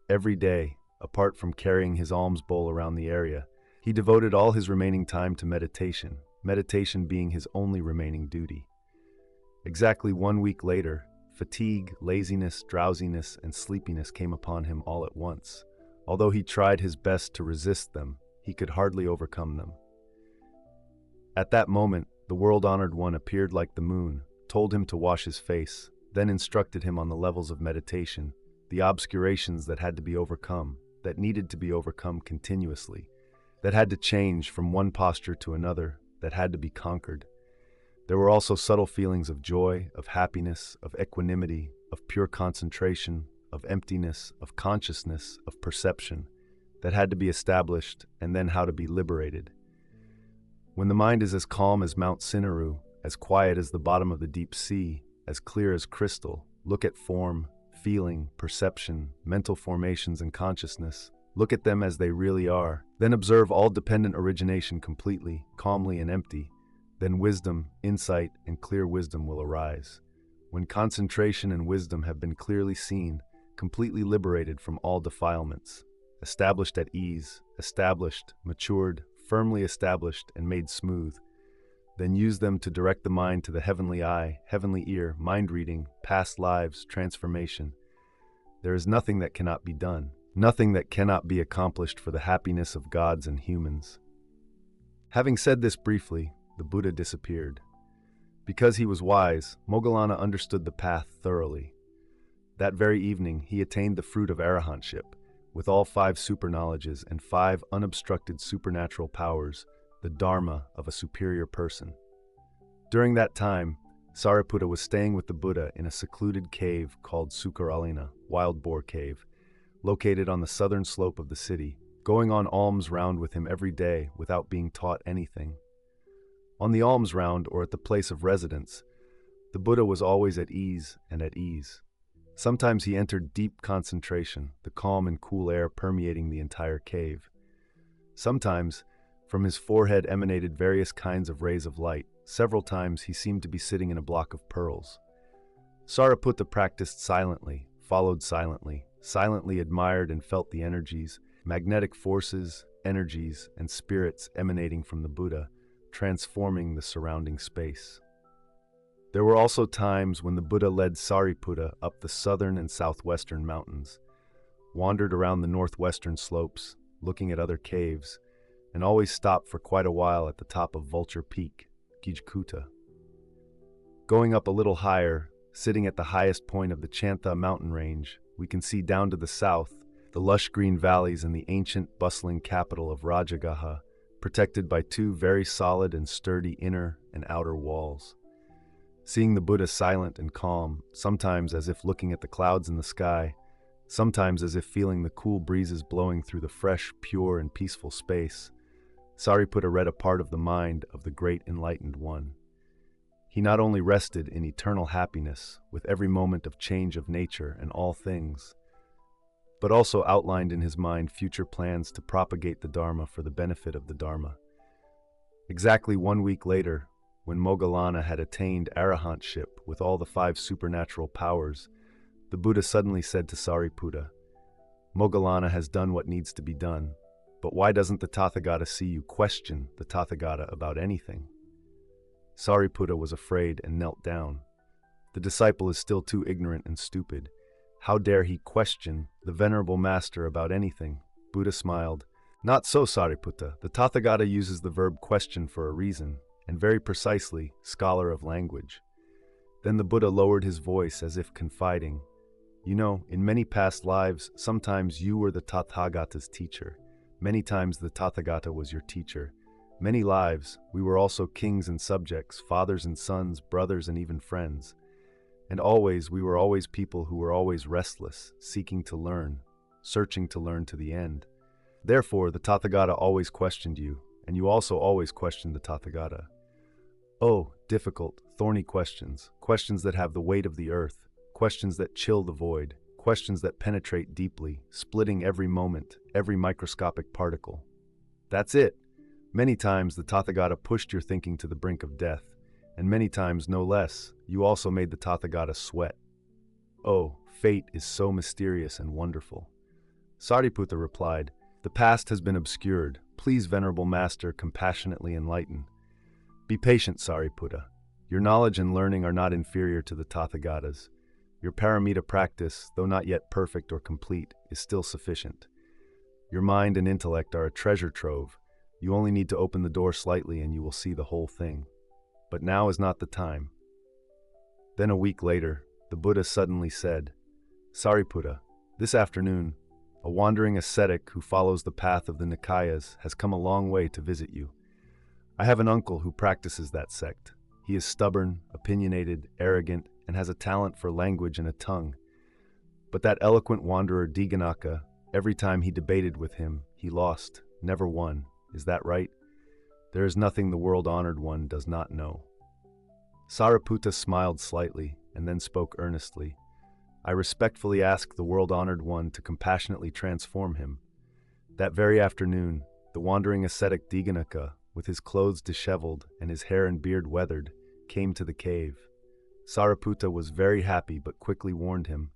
Every day, apart from carrying his alms bowl around the area, he devoted all his remaining time to meditation, meditation being his only remaining duty. Exactly 1 week later, fatigue, laziness, drowsiness, and sleepiness came upon him all at once. Although he tried his best to resist them, he could hardly overcome them. At that moment, the world-honored one appeared like the moon, told him to wash his face, then instructed him on the levels of meditation, the obscurations that had to be overcome, that needed to be overcome continuously, that had to change from one posture to another, that had to be conquered. There were also subtle feelings of joy, of happiness, of equanimity, of pure concentration, of emptiness, of consciousness, of perception, that had to be established, and then how to be liberated. When the mind is as calm as Mount Sinaru, as quiet as the bottom of the deep sea, as clear as crystal, look at form, feeling, perception, mental formations, and consciousness, Look at them as they really are. Then observe all dependent origination completely, calmly, and empty. Then wisdom, insight, and clear wisdom will arise. When concentration and wisdom have been clearly seen, completely liberated from all defilements, established at ease, established, matured, firmly established, and made smooth, then use them to direct the mind to the heavenly eye, heavenly ear, mind reading, past lives, transformation. There is nothing that cannot be done, nothing that cannot be accomplished for the happiness of gods and humans. Having said this briefly, the Buddha disappeared. Because he was wise, Moggallana understood the path thoroughly. That very evening, he attained the fruit of arahantship, with all 5 superknowledges and 5 unobstructed supernatural powers, the dharma of a superior person. During that time, Sariputta was staying with the Buddha in a secluded cave called Sukaralina, Wild Boar Cave, located on the southern slope of the city, going on alms round with him every day without being taught anything. On the alms round, or at the place of residence, the Buddha was always at ease and at ease. Sometimes he entered deep concentration, the calm and cool air permeating the entire cave. Sometimes, from his forehead emanated various kinds of rays of light. Several times he seemed to be sitting in a block of pearls. Sariputta practiced silently, followed silently, silently admired and felt the energies, magnetic forces, energies, and spirits emanating from the Buddha, transforming the surrounding space. There were also times when the Buddha led Sariputta up the southern and southwestern mountains, wandered around the northwestern slopes, looking at other caves, and always stopped for quite a while at the top of Vulture Peak, Gijkuta. Going up a little higher, sitting at the highest point of the Chantha mountain range, we can see down to the south the lush green valleys and the ancient, bustling capital of Rajagaha, protected by 2 very solid and sturdy inner and outer walls. Seeing the Buddha silent and calm, sometimes as if looking at the clouds in the sky, sometimes as if feeling the cool breezes blowing through the fresh, pure, and peaceful space, Sariputta read a part of the mind of the great enlightened one. He not only rested in eternal happiness with every moment of change of nature and all things, but also outlined in his mind future plans to propagate the Dharma for the benefit of the Dharma. Exactly 1 week later, when Moggallana had attained arahantship with all the 5 supernatural powers, the Buddha suddenly said to Sariputta, "Moggallana has done what needs to be done, but why doesn't the Tathagata see you question the Tathagata about anything?" Sariputta was afraid and knelt down. The disciple is still too ignorant and stupid. How dare he question the venerable master about anything? Buddha smiled. Not so, Sariputta. The Tathagata uses the verb question for a reason, and very precisely, scholar of language. Then the Buddha lowered his voice as if confiding. You know, in many past lives, sometimes you were the Tathagata's teacher. Many times the Tathagata was your teacher. Many lives, we were also kings and subjects, fathers and sons, brothers and even friends. And always, we were always people who were always restless, seeking to learn, searching to learn to the end. Therefore, the Tathagata always questioned you, and you also always questioned the Tathagata. Oh, difficult, thorny questions, questions that have the weight of the earth, questions that chill the void, questions that penetrate deeply, splitting every moment, every microscopic particle. That's it. Many times the Tathagata pushed your thinking to the brink of death, and many times, no less, you also made the Tathagata sweat. Oh, fate is so mysterious and wonderful. Sariputta replied, The past has been obscured. Please, Venerable Master, compassionately enlighten. Be patient, Sariputta. Your knowledge and learning are not inferior to the Tathagata's. Your paramita practice, though not yet perfect or complete, is still sufficient. Your mind and intellect are a treasure trove. You only need to open the door slightly and you will see the whole thing. But now is not the time. Then a week later, the Buddha suddenly said, Sariputta, this afternoon, a wandering ascetic who follows the path of the Nikayas has come a long way to visit you. I have an uncle who practices that sect. He is stubborn, opinionated, arrogant, and has a talent for language and a tongue. But that eloquent wanderer Diganaka, every time he debated with him, he lost, never won. Is that right? There is nothing the world-honored one does not know. Sariputta smiled slightly and then spoke earnestly. I respectfully ask the world-honored one to compassionately transform him. That very afternoon, the wandering ascetic Diganaka, with his clothes disheveled and his hair and beard weathered, came to the cave. Sariputta was very happy but quickly warned him,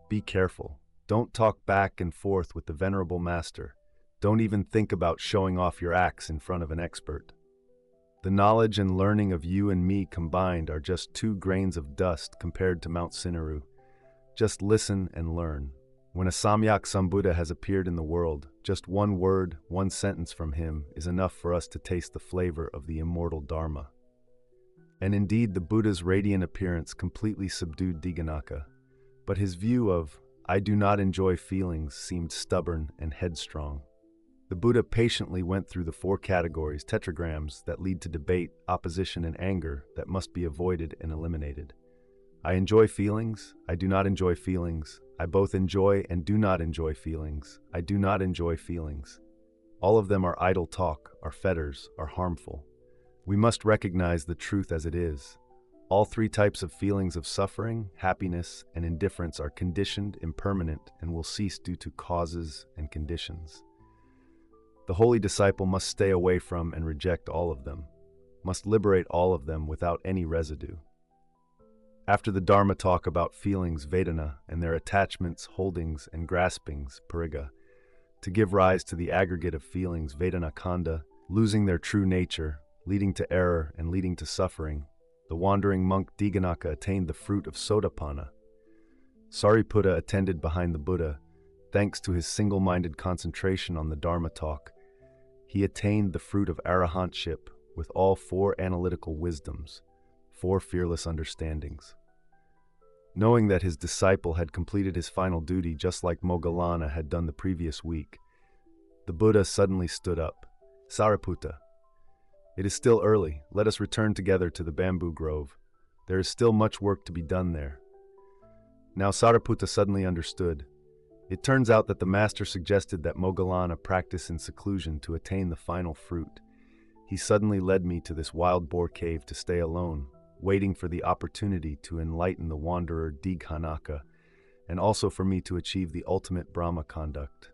"Be careful. Don't talk back and forth with the venerable master. Don't even think about showing off your axe in front of an expert. The knowledge and learning of you and me combined are just 2 grains of dust compared to Mount Sinnaru. Just listen and learn. When a Samyak Sambuddha has appeared in the world, just 1 word, 1 sentence from him is enough for us to taste the flavor of the immortal Dharma." And indeed, the Buddha's radiant appearance completely subdued Diganaka. But his view of, "I do not enjoy feelings," seemed stubborn and headstrong. The Buddha patiently went through the 4 categories, tetragrams, that lead to debate, opposition, and anger that must be avoided and eliminated. I enjoy feelings. I do not enjoy feelings. I both enjoy and do not enjoy feelings. I do not enjoy feelings. All of them are idle talk, are fetters, are harmful. We must recognize the truth as it is. All 3 types of feelings of suffering, happiness, and indifference are conditioned, impermanent, and will cease due to causes and conditions. The holy disciple must stay away from and reject all of them, must liberate all of them without any residue. After the Dharma talk about feelings, Vedana, and their attachments, holdings, and graspings, Pariga, to give rise to the aggregate of feelings, Vedana Kanda, losing their true nature, leading to error and leading to suffering, the wandering monk Diganaka attained the fruit of Sotapanna. Sariputta attended behind the Buddha, thanks to his single-minded concentration on the Dharma talk. He attained the fruit of arahantship with all 4 analytical wisdoms, 4 fearless understandings. Knowing that his disciple had completed his final duty just like Moggallana had done the previous week, the Buddha suddenly stood up. "Sariputta, it is still early. Let us return together to the bamboo grove. There is still much work to be done there." Now Sariputta suddenly understood. It turns out that the master suggested that Moggallana practice in seclusion to attain the final fruit. He suddenly led me to this wild boar cave to stay alone, waiting for the opportunity to enlighten the wanderer Dighanaka, and also for me to achieve the ultimate Brahma conduct.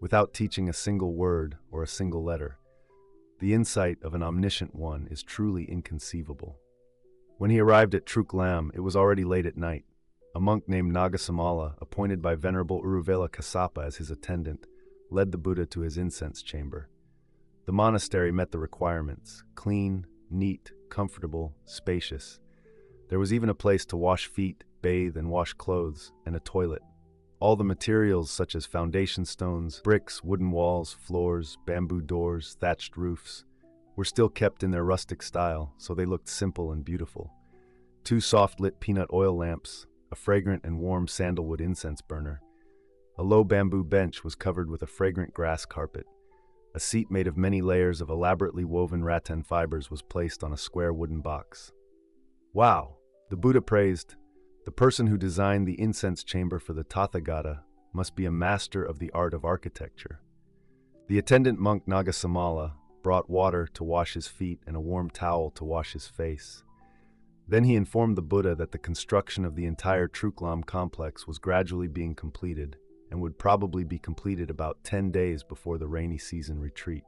Without teaching a single word or a single letter, the insight of an omniscient one is truly inconceivable. When he arrived at Truklam, it was already late at night. A monk named Nagasamala, appointed by Venerable Uruvela Kassapa as his attendant, led the Buddha to his incense chamber. The monastery met the requirements: clean, neat, comfortable, spacious. There was even a place to wash feet, bathe, and wash clothes, and a toilet. All the materials such as foundation stones, bricks, wooden walls, floors, bamboo doors, thatched roofs, were still kept in their rustic style, so they looked simple and beautiful. 2 soft-lit peanut oil lamps, a fragrant and warm sandalwood incense burner. A low bamboo bench was covered with a fragrant grass carpet. A seat made of many layers of elaborately woven rattan fibers was placed on a square wooden box. "Wow!" the Buddha praised. "The person who designed the incense chamber for the Tathagata must be a master of the art of architecture." The attendant monk Nagasamala brought water to wash his feet and a warm towel to wash his face. Then he informed the Buddha that the construction of the entire Truklam complex was gradually being completed and would probably be completed about 10 days before the rainy season retreat.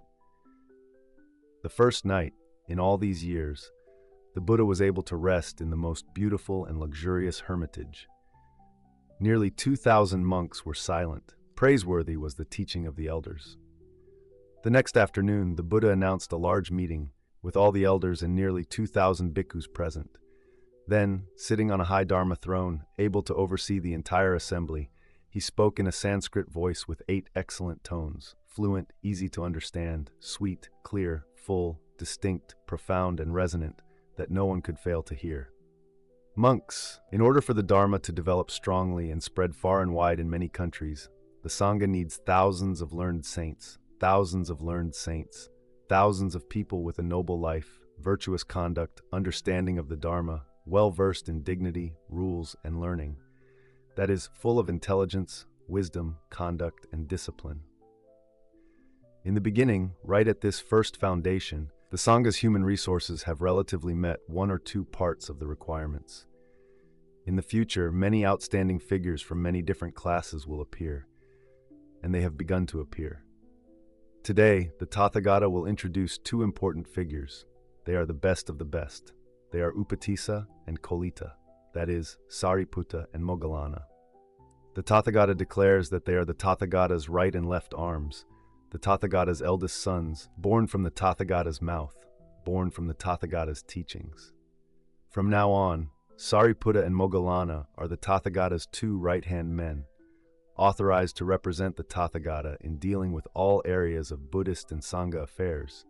The first night, in all these years, the Buddha was able to rest in the most beautiful and luxurious hermitage. Nearly 2,000 monks were silent. Praiseworthy was the teaching of the elders. The next afternoon, the Buddha announced a large meeting with all the elders and nearly 2,000 bhikkhus present. Then, sitting on a high Dharma throne, able to oversee the entire assembly, he spoke in a Sanskrit voice with 8 excellent tones, fluent, easy to understand, sweet, clear, full, distinct, profound, and resonant, that no one could fail to hear. "Monks, in order for the Dharma to develop strongly and spread far and wide in many countries, the Sangha needs thousands of learned saints, thousands of learned saints, thousands of people with a noble life, virtuous conduct, understanding of the Dharma, well-versed in dignity, rules, and learning. That is, full of intelligence, wisdom, conduct, and discipline." In the beginning, right at this first foundation, the Sangha's human resources have relatively met 1 or 2 parts of the requirements. In the future, many outstanding figures from many different classes will appear, and they have begun to appear. Today, the Tathagata will introduce two important figures. They are the best of the best. They are Upatissa and Kolita, that is, Sariputta and Moggallana. The Tathagata declares that they are the Tathagata's right and left arms, the Tathagata's eldest sons, born from the Tathagata's mouth, born from the Tathagata's teachings. From now on, Sariputta and Moggallana are the Tathagata's two right-hand men, authorized to represent the Tathagata in dealing with all areas of Buddhist and Sangha affairs,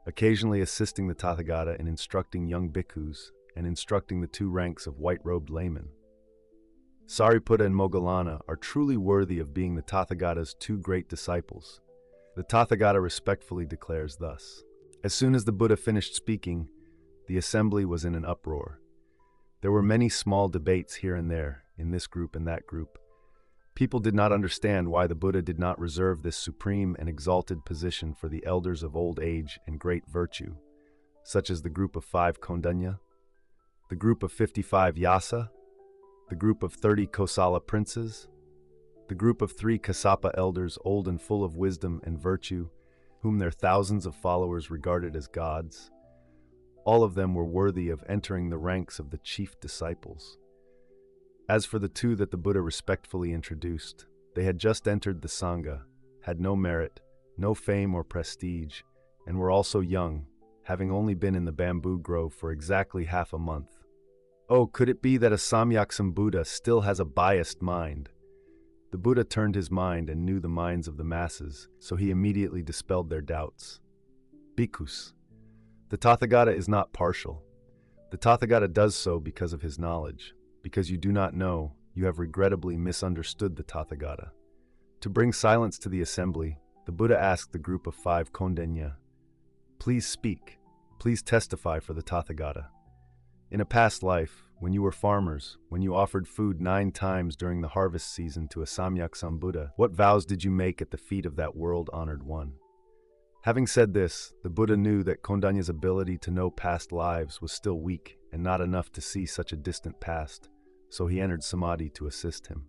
occasionally assisting the Tathagata in instructing young bhikkhus and instructing the two ranks of white-robed laymen. Sariputta and Moggallana are truly worthy of being the Tathagata's two great disciples. The Tathagata respectfully declares thus. As soon as the Buddha finished speaking, the assembly was in an uproar. There were many small debates here and there, in this group and that group. People did not understand why the Buddha did not reserve this supreme and exalted position for the elders of old age and great virtue, such as the group of 5 Kondanya, the group of 55 Yasa, the group of 30 Kosala princes, the group of 3 Kassapa elders old and full of wisdom and virtue, whom their thousands of followers regarded as gods. All of them were worthy of entering the ranks of the chief disciples. As for the two that the Buddha respectfully introduced, they had just entered the Sangha, had no merit, no fame or prestige, and were also young, having only been in the bamboo grove for exactly half a month. Oh, could it be that a Samyaksam Buddha still has a biased mind? The Buddha turned his mind and knew the minds of the masses, so he immediately dispelled their doubts. Bhikkhus. The Tathagata is not partial. The Tathagata does so because of his knowledge. Because you do not know, you have regrettably misunderstood the Tathagata. To bring silence to the assembly, the Buddha asked the group of 5 Kondanya, "Please speak. Please testify for the Tathagata. In a past life, when you were farmers, when you offered food 9 times during the harvest season to a Samyaksam Buddha, what vows did you make at the feet of that world-honored one?" Having said this, the Buddha knew that Kondanya's ability to know past lives was still weak and not enough to see such a distant past, so he entered Samadhi to assist him.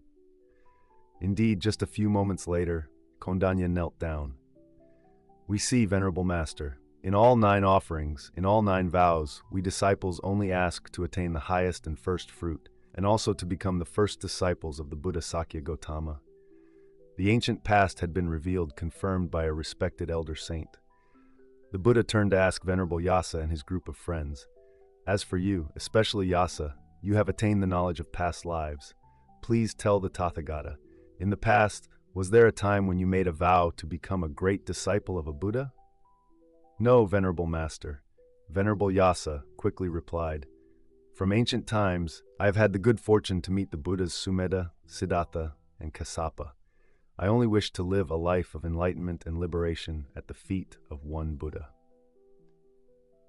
Indeed, just a few moments later, Kondanya knelt down. "We see, Venerable Master, in all 9 offerings, in all 9 vows, we disciples only ask to attain the highest and first fruit, and also to become the first disciples of the Buddha Sakya Gautama." The ancient past had been revealed, confirmed by a respected elder saint. The Buddha turned to ask Venerable Yasa and his group of friends, "As for you, especially Yasa, you have attained the knowledge of past lives. Please tell the Tathagata, in the past, was there a time when you made a vow to become a great disciple of a Buddha?" "No, Venerable Master," Venerable Yasa quickly replied. "From ancient times, I have had the good fortune to meet the Buddhas Sumedha, Siddhartha, and Kassapa. I only wish to live a life of enlightenment and liberation at the feet of one Buddha."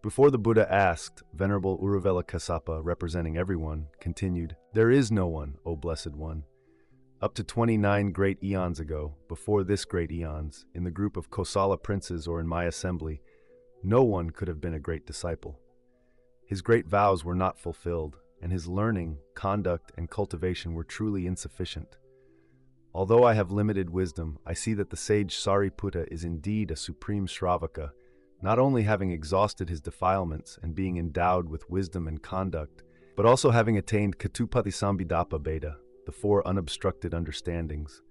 Before the Buddha asked, Venerable Uruvela Kassapa, representing everyone, continued, "There is no one, O Blessed One. Up to 29 great eons ago, before this great eons, in the group of Kosala princes or in my assembly, no one could have been a great disciple. His great vows were not fulfilled, and his learning, conduct, and cultivation were truly insufficient. Although I have limited wisdom, I see that the sage Sariputta is indeed a supreme Shravaka, not only having exhausted his defilements and being endowed with wisdom and conduct, but also having attained Ketupati Sambhidapa Bheda, the 4 unobstructed understandings.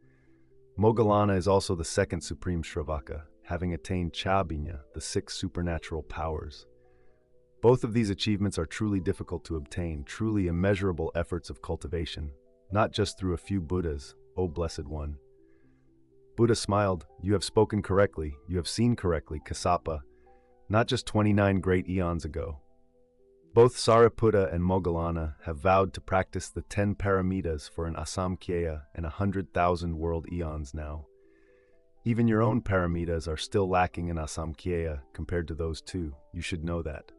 Moggallana is also the 2nd supreme Shravaka, having attained Chabhinya, the 6 supernatural powers. Both of these achievements are truly difficult to obtain, truly immeasurable efforts of cultivation, not just through a few Buddhas, O Blessed One. Buddha smiled, "You have spoken correctly, you have seen correctly, Kassapa, not just 29 great eons ago. Both Sariputta and Moggallana have vowed to practice the 10 paramitas for an asamkhya and 100,000 world eons now. Even your own paramitas are still lacking in asamkhya compared to those 2, you should know that."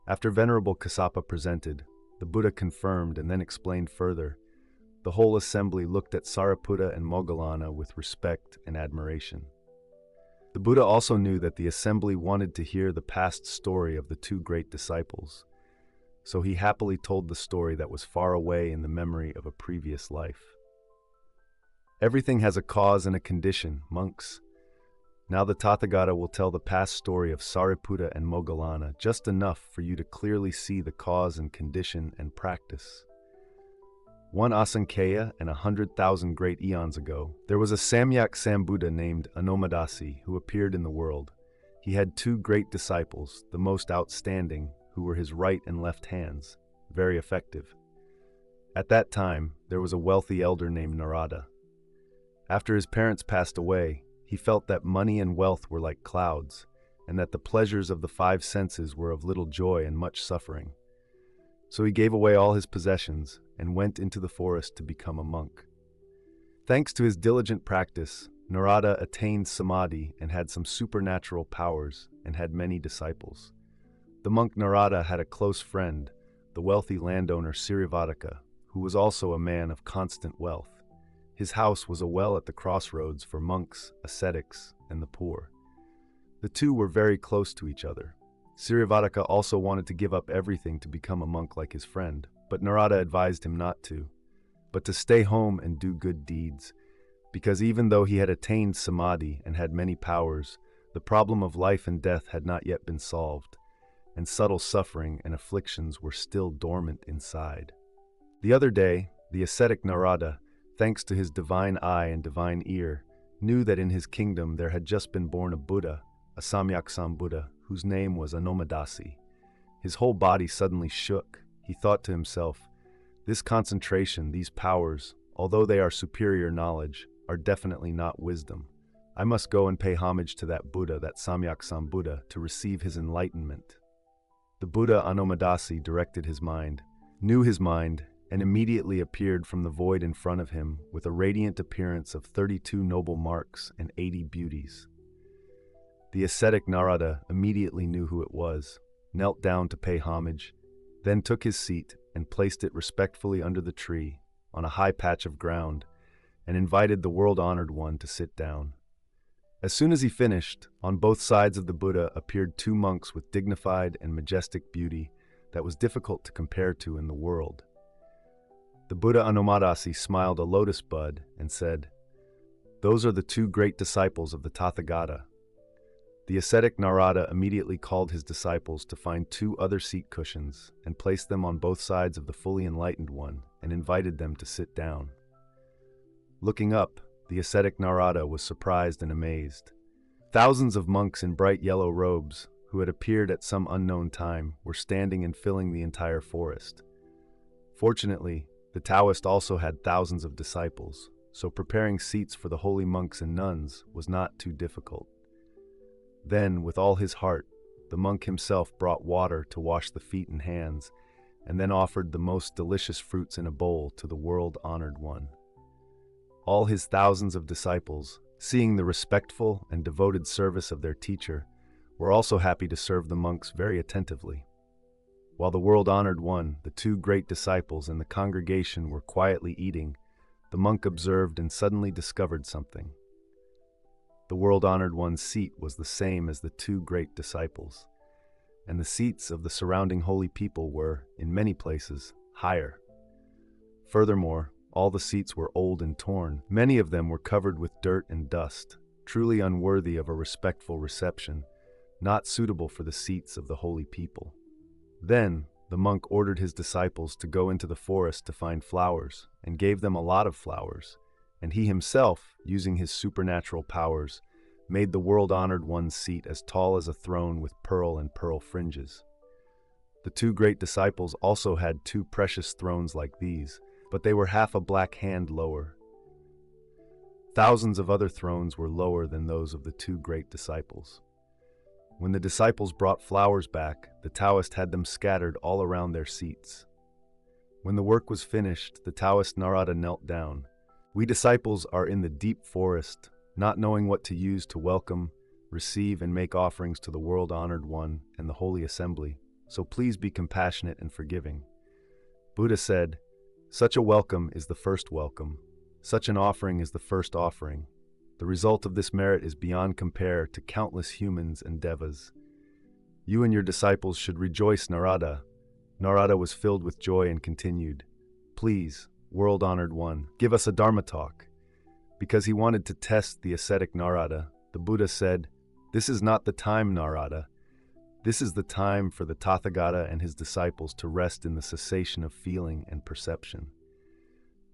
After Venerable Kassapa presented, the Buddha confirmed and then explained further. The whole assembly looked at Sariputta and Moggallana with respect and admiration. The Buddha also knew that the assembly wanted to hear the past story of the 2 great disciples, so he happily told the story that was far away in the memory of a previous life. "Everything has a cause and a condition, monks. Now the Tathagata will tell the past story of Sariputta and Moggallana, just enough for you to clearly see the cause and condition and practice. One Asankhya and 100,000 great eons ago, there was a Samyak Sambuddha named Anomadasi who appeared in the world. He had two great disciples, the most outstanding, who were his right and left hands, very effective. At that time, there was a wealthy elder named Narada. After his parents passed away, he felt that money and wealth were like clouds, and that the pleasures of the five senses were of little joy and much suffering. So he gave away all his possessions and went into the forest to become a monk. Thanks to his diligent practice, Narada attained samadhi and had some supernatural powers and had many disciples. The monk Narada had a close friend, the wealthy landowner Sirivadaka, who was also a man of constant wealth. His house was a well at the crossroads for monks, ascetics, and the poor. The two were very close to each other. Sirivadaka also wanted to give up everything to become a monk like his friend, but Narada advised him not to, but to stay home and do good deeds, because even though he had attained samadhi and had many powers, the problem of life and death had not yet been solved, and subtle suffering and afflictions were still dormant inside. The other day, the ascetic Narada, thanks to his divine eye and divine ear, knew that in his kingdom there had just been born a Buddha, a Samyak Sambuddha, whose name was Anomadasi. His whole body suddenly shook. He thought to himself, this concentration, these powers, although they are superior knowledge, are definitely not wisdom. I must go and pay homage to that Buddha, that Samyak Sambuddha, to receive his enlightenment. The Buddha Anomadasi directed his mind, knew his mind, and immediately appeared from the void in front of him with a radiant appearance of 32 noble marks and 80 beauties. The ascetic Narada immediately knew who it was, knelt down to pay homage, then took his seat and placed it respectfully under the tree, on a high patch of ground, and invited the world-honored one to sit down. As soon as he finished, on both sides of the Buddha appeared two monks with dignified and majestic beauty that was difficult to compare to in the world. The Buddha Anomadasi smiled a lotus bud and said, "Those are the two great disciples of the Tathagata." The ascetic Narada immediately called his disciples to find two other seat cushions and placed them on both sides of the fully enlightened one and invited them to sit down. Looking up, the ascetic Narada was surprised and amazed. Thousands of monks in bright yellow robes, who had appeared at some unknown time, were standing and filling the entire forest. Fortunately, the Taoist also had thousands of disciples, so preparing seats for the holy monks and nuns was not too difficult. Then, with all his heart, the monk himself brought water to wash the feet and hands, and then offered the most delicious fruits in a bowl to the world-honored one. All his thousands of disciples, seeing the respectful and devoted service of their teacher, were also happy to serve the monks very attentively. While the world-honored one, the two great disciples, and the congregation were quietly eating, the monk observed and suddenly discovered something. The world-honored one's seat was the same as the two great disciples, and the seats of the surrounding holy people were, in many places, higher. Furthermore, all the seats were old and torn. Many of them were covered with dirt and dust, truly unworthy of a respectful reception, not suitable for the seats of the holy people. Then, the monk ordered his disciples to go into the forest to find flowers, and gave them a lot of flowers, and he himself, using his supernatural powers, made the world-honored one's seat as tall as a throne with pearl and pearl fringes. The two great disciples also had two precious thrones like these, but they were half a black hand lower. Thousands of other thrones were lower than those of the two great disciples. When the disciples brought flowers back, the Taoist had them scattered all around their seats. When the work was finished, the Taoist Narada knelt down. "We disciples are in the deep forest, not knowing what to use to welcome, receive, and make offerings to the world-honored one and the holy assembly, so please be compassionate and forgiving." Buddha said, "Such a welcome is the first welcome. Such an offering is the first offering. The result of this merit is beyond compare to countless humans and devas. You and your disciples should rejoice, Narada." Narada was filled with joy and continued, "Please, world-honored one, give us a dharma talk." Because he wanted to test the ascetic Narada, the Buddha said, "This is not the time, Narada. This is the time for the Tathagata and his disciples to rest in the cessation of feeling and perception."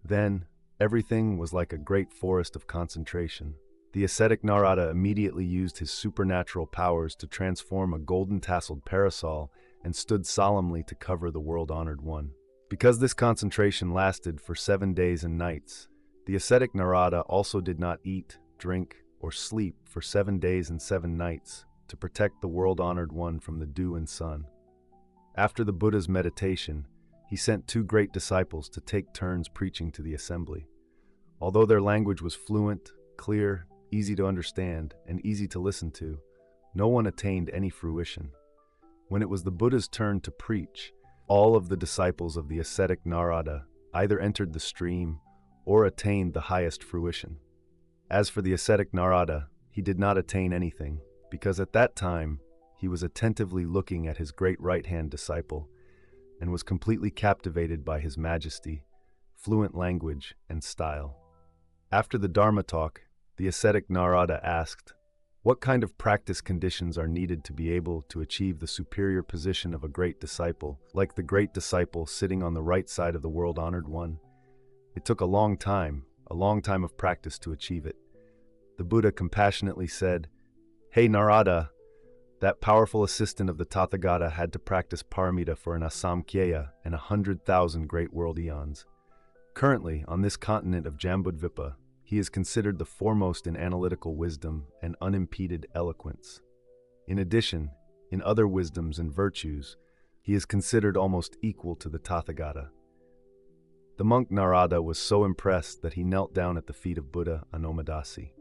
Then, everything was like a great forest of concentration. The ascetic Narada immediately used his supernatural powers to transform a golden-tasseled parasol and stood solemnly to cover the world-honored one. Because this concentration lasted for 7 days and nights, the ascetic Narada also did not eat, drink, or sleep for 7 days and 7 nights to protect the world-honored one from the dew and sun. After the Buddha's meditation, he sent 2 great disciples to take turns preaching to the assembly. Although their language was fluent, clear, easy to understand, and easy to listen to, no one attained any fruition. When it was the Buddha's turn to preach, all of the disciples of the ascetic Narada either entered the stream or attained the highest fruition. As for the ascetic Narada, he did not attain anything, because at that time he was attentively looking at his great right-hand disciple and was completely captivated by his majesty, fluent language, and style. After the Dharma talk, the ascetic Narada asked, "What kind of practice conditions are needed to be able to achieve the superior position of a great disciple, like the great disciple sitting on the right side of the world-honored one?" It took a long time of practice to achieve it. The Buddha compassionately said, "Hey Narada, that powerful assistant of the Tathagata had to practice paramita for an asamkhya and 100,000 great world eons. Currently, on this continent of Jambudvipa, he is considered the foremost in analytical wisdom and unimpeded eloquence. In addition, in other wisdoms and virtues, he is considered almost equal to the Tathagata." The monk Narada was so impressed that he knelt down at the feet of Buddha Anomadasi.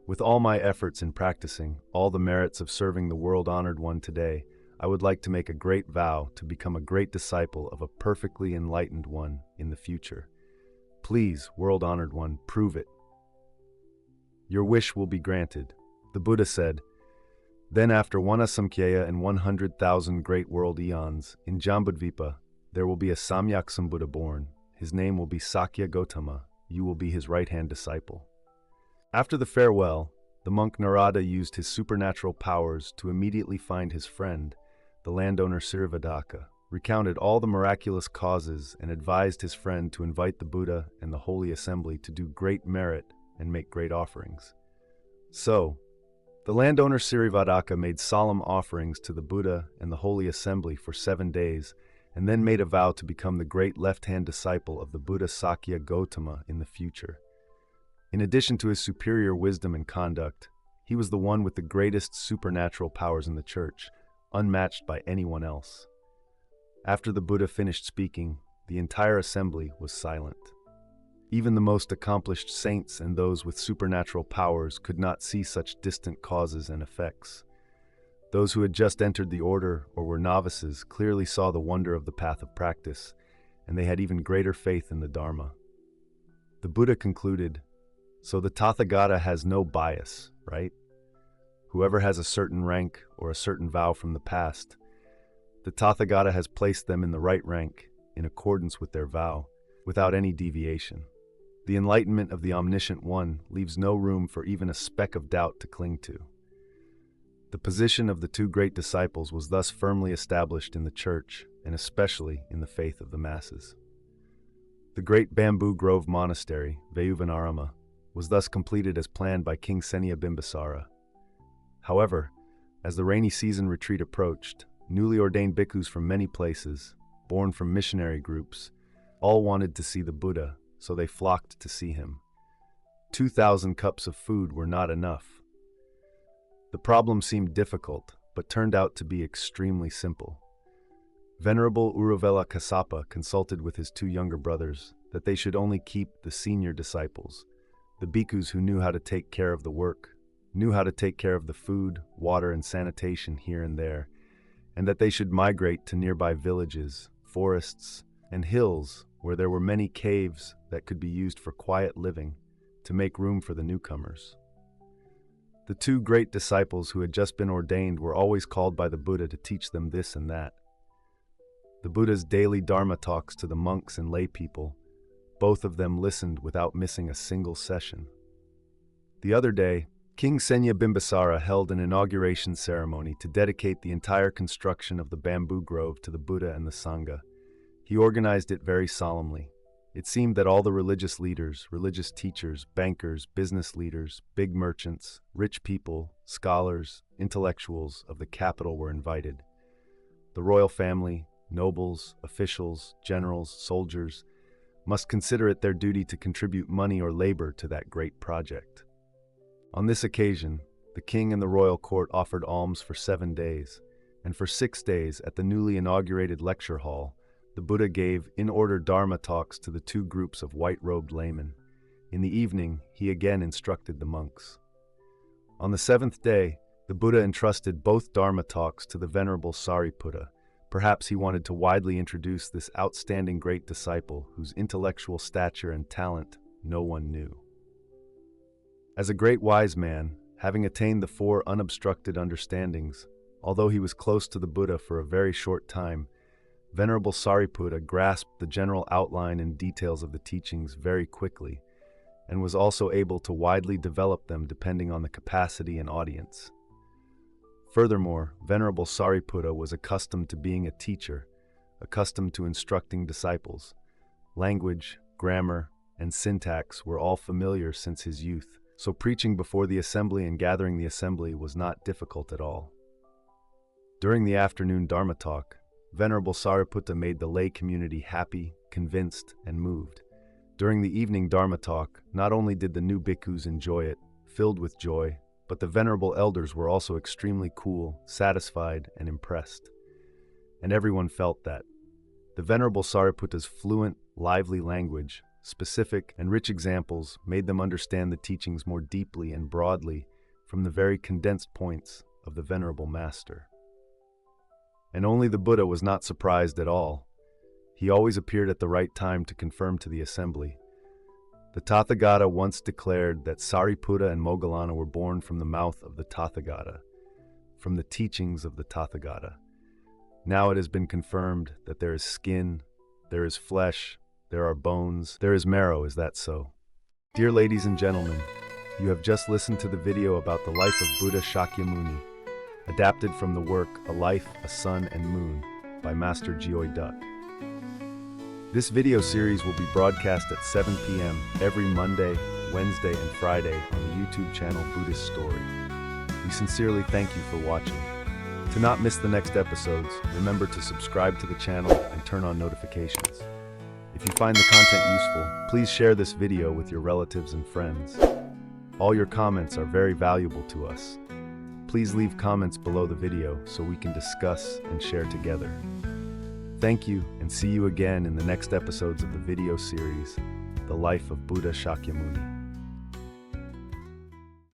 "With all my efforts in practicing all the merits of serving the world-honored one today, I would like to make a great vow to become a great disciple of a perfectly enlightened one in the future. Please, world-honored one, prove it." "Your wish will be granted," the Buddha said. "Then after one asamkhya and 100,000 great world eons, in Jambudvipa, there will be a Samyak Sambuddha born. His name will be Sakya Gotama. You will be his right-hand disciple." After the farewell, the monk Narada used his supernatural powers to immediately find his friend, the landowner Sirivadaka, recounted all the miraculous causes, and advised his friend to invite the Buddha and the Holy Assembly to do great merit and make great offerings. So, the landowner Sirivadaka made solemn offerings to the Buddha and the Holy Assembly for 7 days, and then made a vow to become the great left-hand disciple of the Buddha Sakya Gotama in the future. In addition to his superior wisdom and conduct, he was the one with the greatest supernatural powers in the church, unmatched by anyone else. After the Buddha finished speaking, the entire assembly was silent. Even the most accomplished saints and those with supernatural powers could not see such distant causes and effects. Those who had just entered the order or were novices clearly saw the wonder of the path of practice, and they had even greater faith in the Dharma. The Buddha concluded, "So the Tathagata has no bias, right? Whoever has a certain rank or a certain vow from the past, the Tathagata has placed them in the right rank in accordance with their vow, without any deviation. The enlightenment of the Omniscient One leaves no room for even a speck of doubt to cling to." The position of the 2 great disciples was thus firmly established in the church, and especially in the faith of the masses. The great bamboo grove monastery, Vayuvanarama, was thus completed as planned by King Senia Bimbisara. However, as the rainy season retreat approached, newly ordained bhikkhus from many places, born from missionary groups, all wanted to see the Buddha, so they flocked to see him. 2,000 cups of food were not enough. The problem seemed difficult, but turned out to be extremely simple. Venerable Uruvela Kassapa consulted with his 2 younger brothers that they should only keep the senior disciples, the bhikkhus who knew how to take care of the work, knew how to take care of the food, water, and sanitation here and there, and that they should migrate to nearby villages, forests, and hills where there were many caves that could be used for quiet living to make room for the newcomers. The 2 great disciples who had just been ordained were always called by the Buddha to teach them this and that. The Buddha's daily Dharma talks to the monks and lay people, both of them listened without missing a single session. The other day, King Senya Bimbisara held an inauguration ceremony to dedicate the entire construction of the bamboo grove to the Buddha and the Sangha. He organized it very solemnly. It seemed that all the religious leaders, religious teachers, bankers, business leaders, big merchants, rich people, scholars, intellectuals of the capital were invited. The royal family, nobles, officials, generals, soldiers, must consider it their duty to contribute money or labor to that great project. On this occasion, the king and the royal court offered alms for 7 days, and for 6 days at the newly inaugurated lecture hall, the Buddha gave in-order dharma talks to the 2 groups of white-robed laymen. In the evening, he again instructed the monks. On the 7th day, the Buddha entrusted both dharma talks to the Venerable Sariputta. Perhaps he wanted to widely introduce this outstanding great disciple whose intellectual stature and talent no one knew. As a great wise man, having attained the 4 unobstructed understandings, although he was close to the Buddha for a very short time, Venerable Sariputta grasped the general outline and details of the teachings very quickly, and was also able to widely develop them depending on the capacity and audience. Furthermore, Venerable Sariputta was accustomed to being a teacher, accustomed to instructing disciples. Language, grammar, and syntax were all familiar since his youth, so preaching before the assembly and gathering the assembly was not difficult at all. During the afternoon Dharma talk, Venerable Sariputta made the lay community happy, convinced, and moved. During the evening Dharma talk, not only did the new bhikkhus enjoy it, filled with joy, but the venerable elders were also extremely cool, satisfied, and impressed. And everyone felt that. The Venerable Sariputta's fluent, lively language, specific and rich examples made them understand the teachings more deeply and broadly from the very condensed points of the Venerable Master. And only the Buddha was not surprised at all. He always appeared at the right time to confirm to the assembly. The Tathagata once declared that Sariputta and Moggallana were born from the mouth of the Tathagata, from the teachings of the Tathagata. Now it has been confirmed that there is skin, there is flesh, there are bones, there is marrow. Is that so? Dear ladies and gentlemen, you have just listened to the video about the life of Buddha Shakyamuni, adapted from the work A Life, a Sun and Moon by Master Geoy Duck. This video series will be broadcast at 7 p.m. every Monday, Wednesday, and Friday on the YouTube channel Buddhist Story. We sincerely thank you for watching. To not miss the next episodes, remember to subscribe to the channel and turn on notifications. If you find the content useful, please share this video with your relatives and friends. All your comments are very valuable to us. Please leave comments below the video so we can discuss and share together. Thank you, and see you again in the next episodes of the video series, The Life of Buddha Shakyamuni.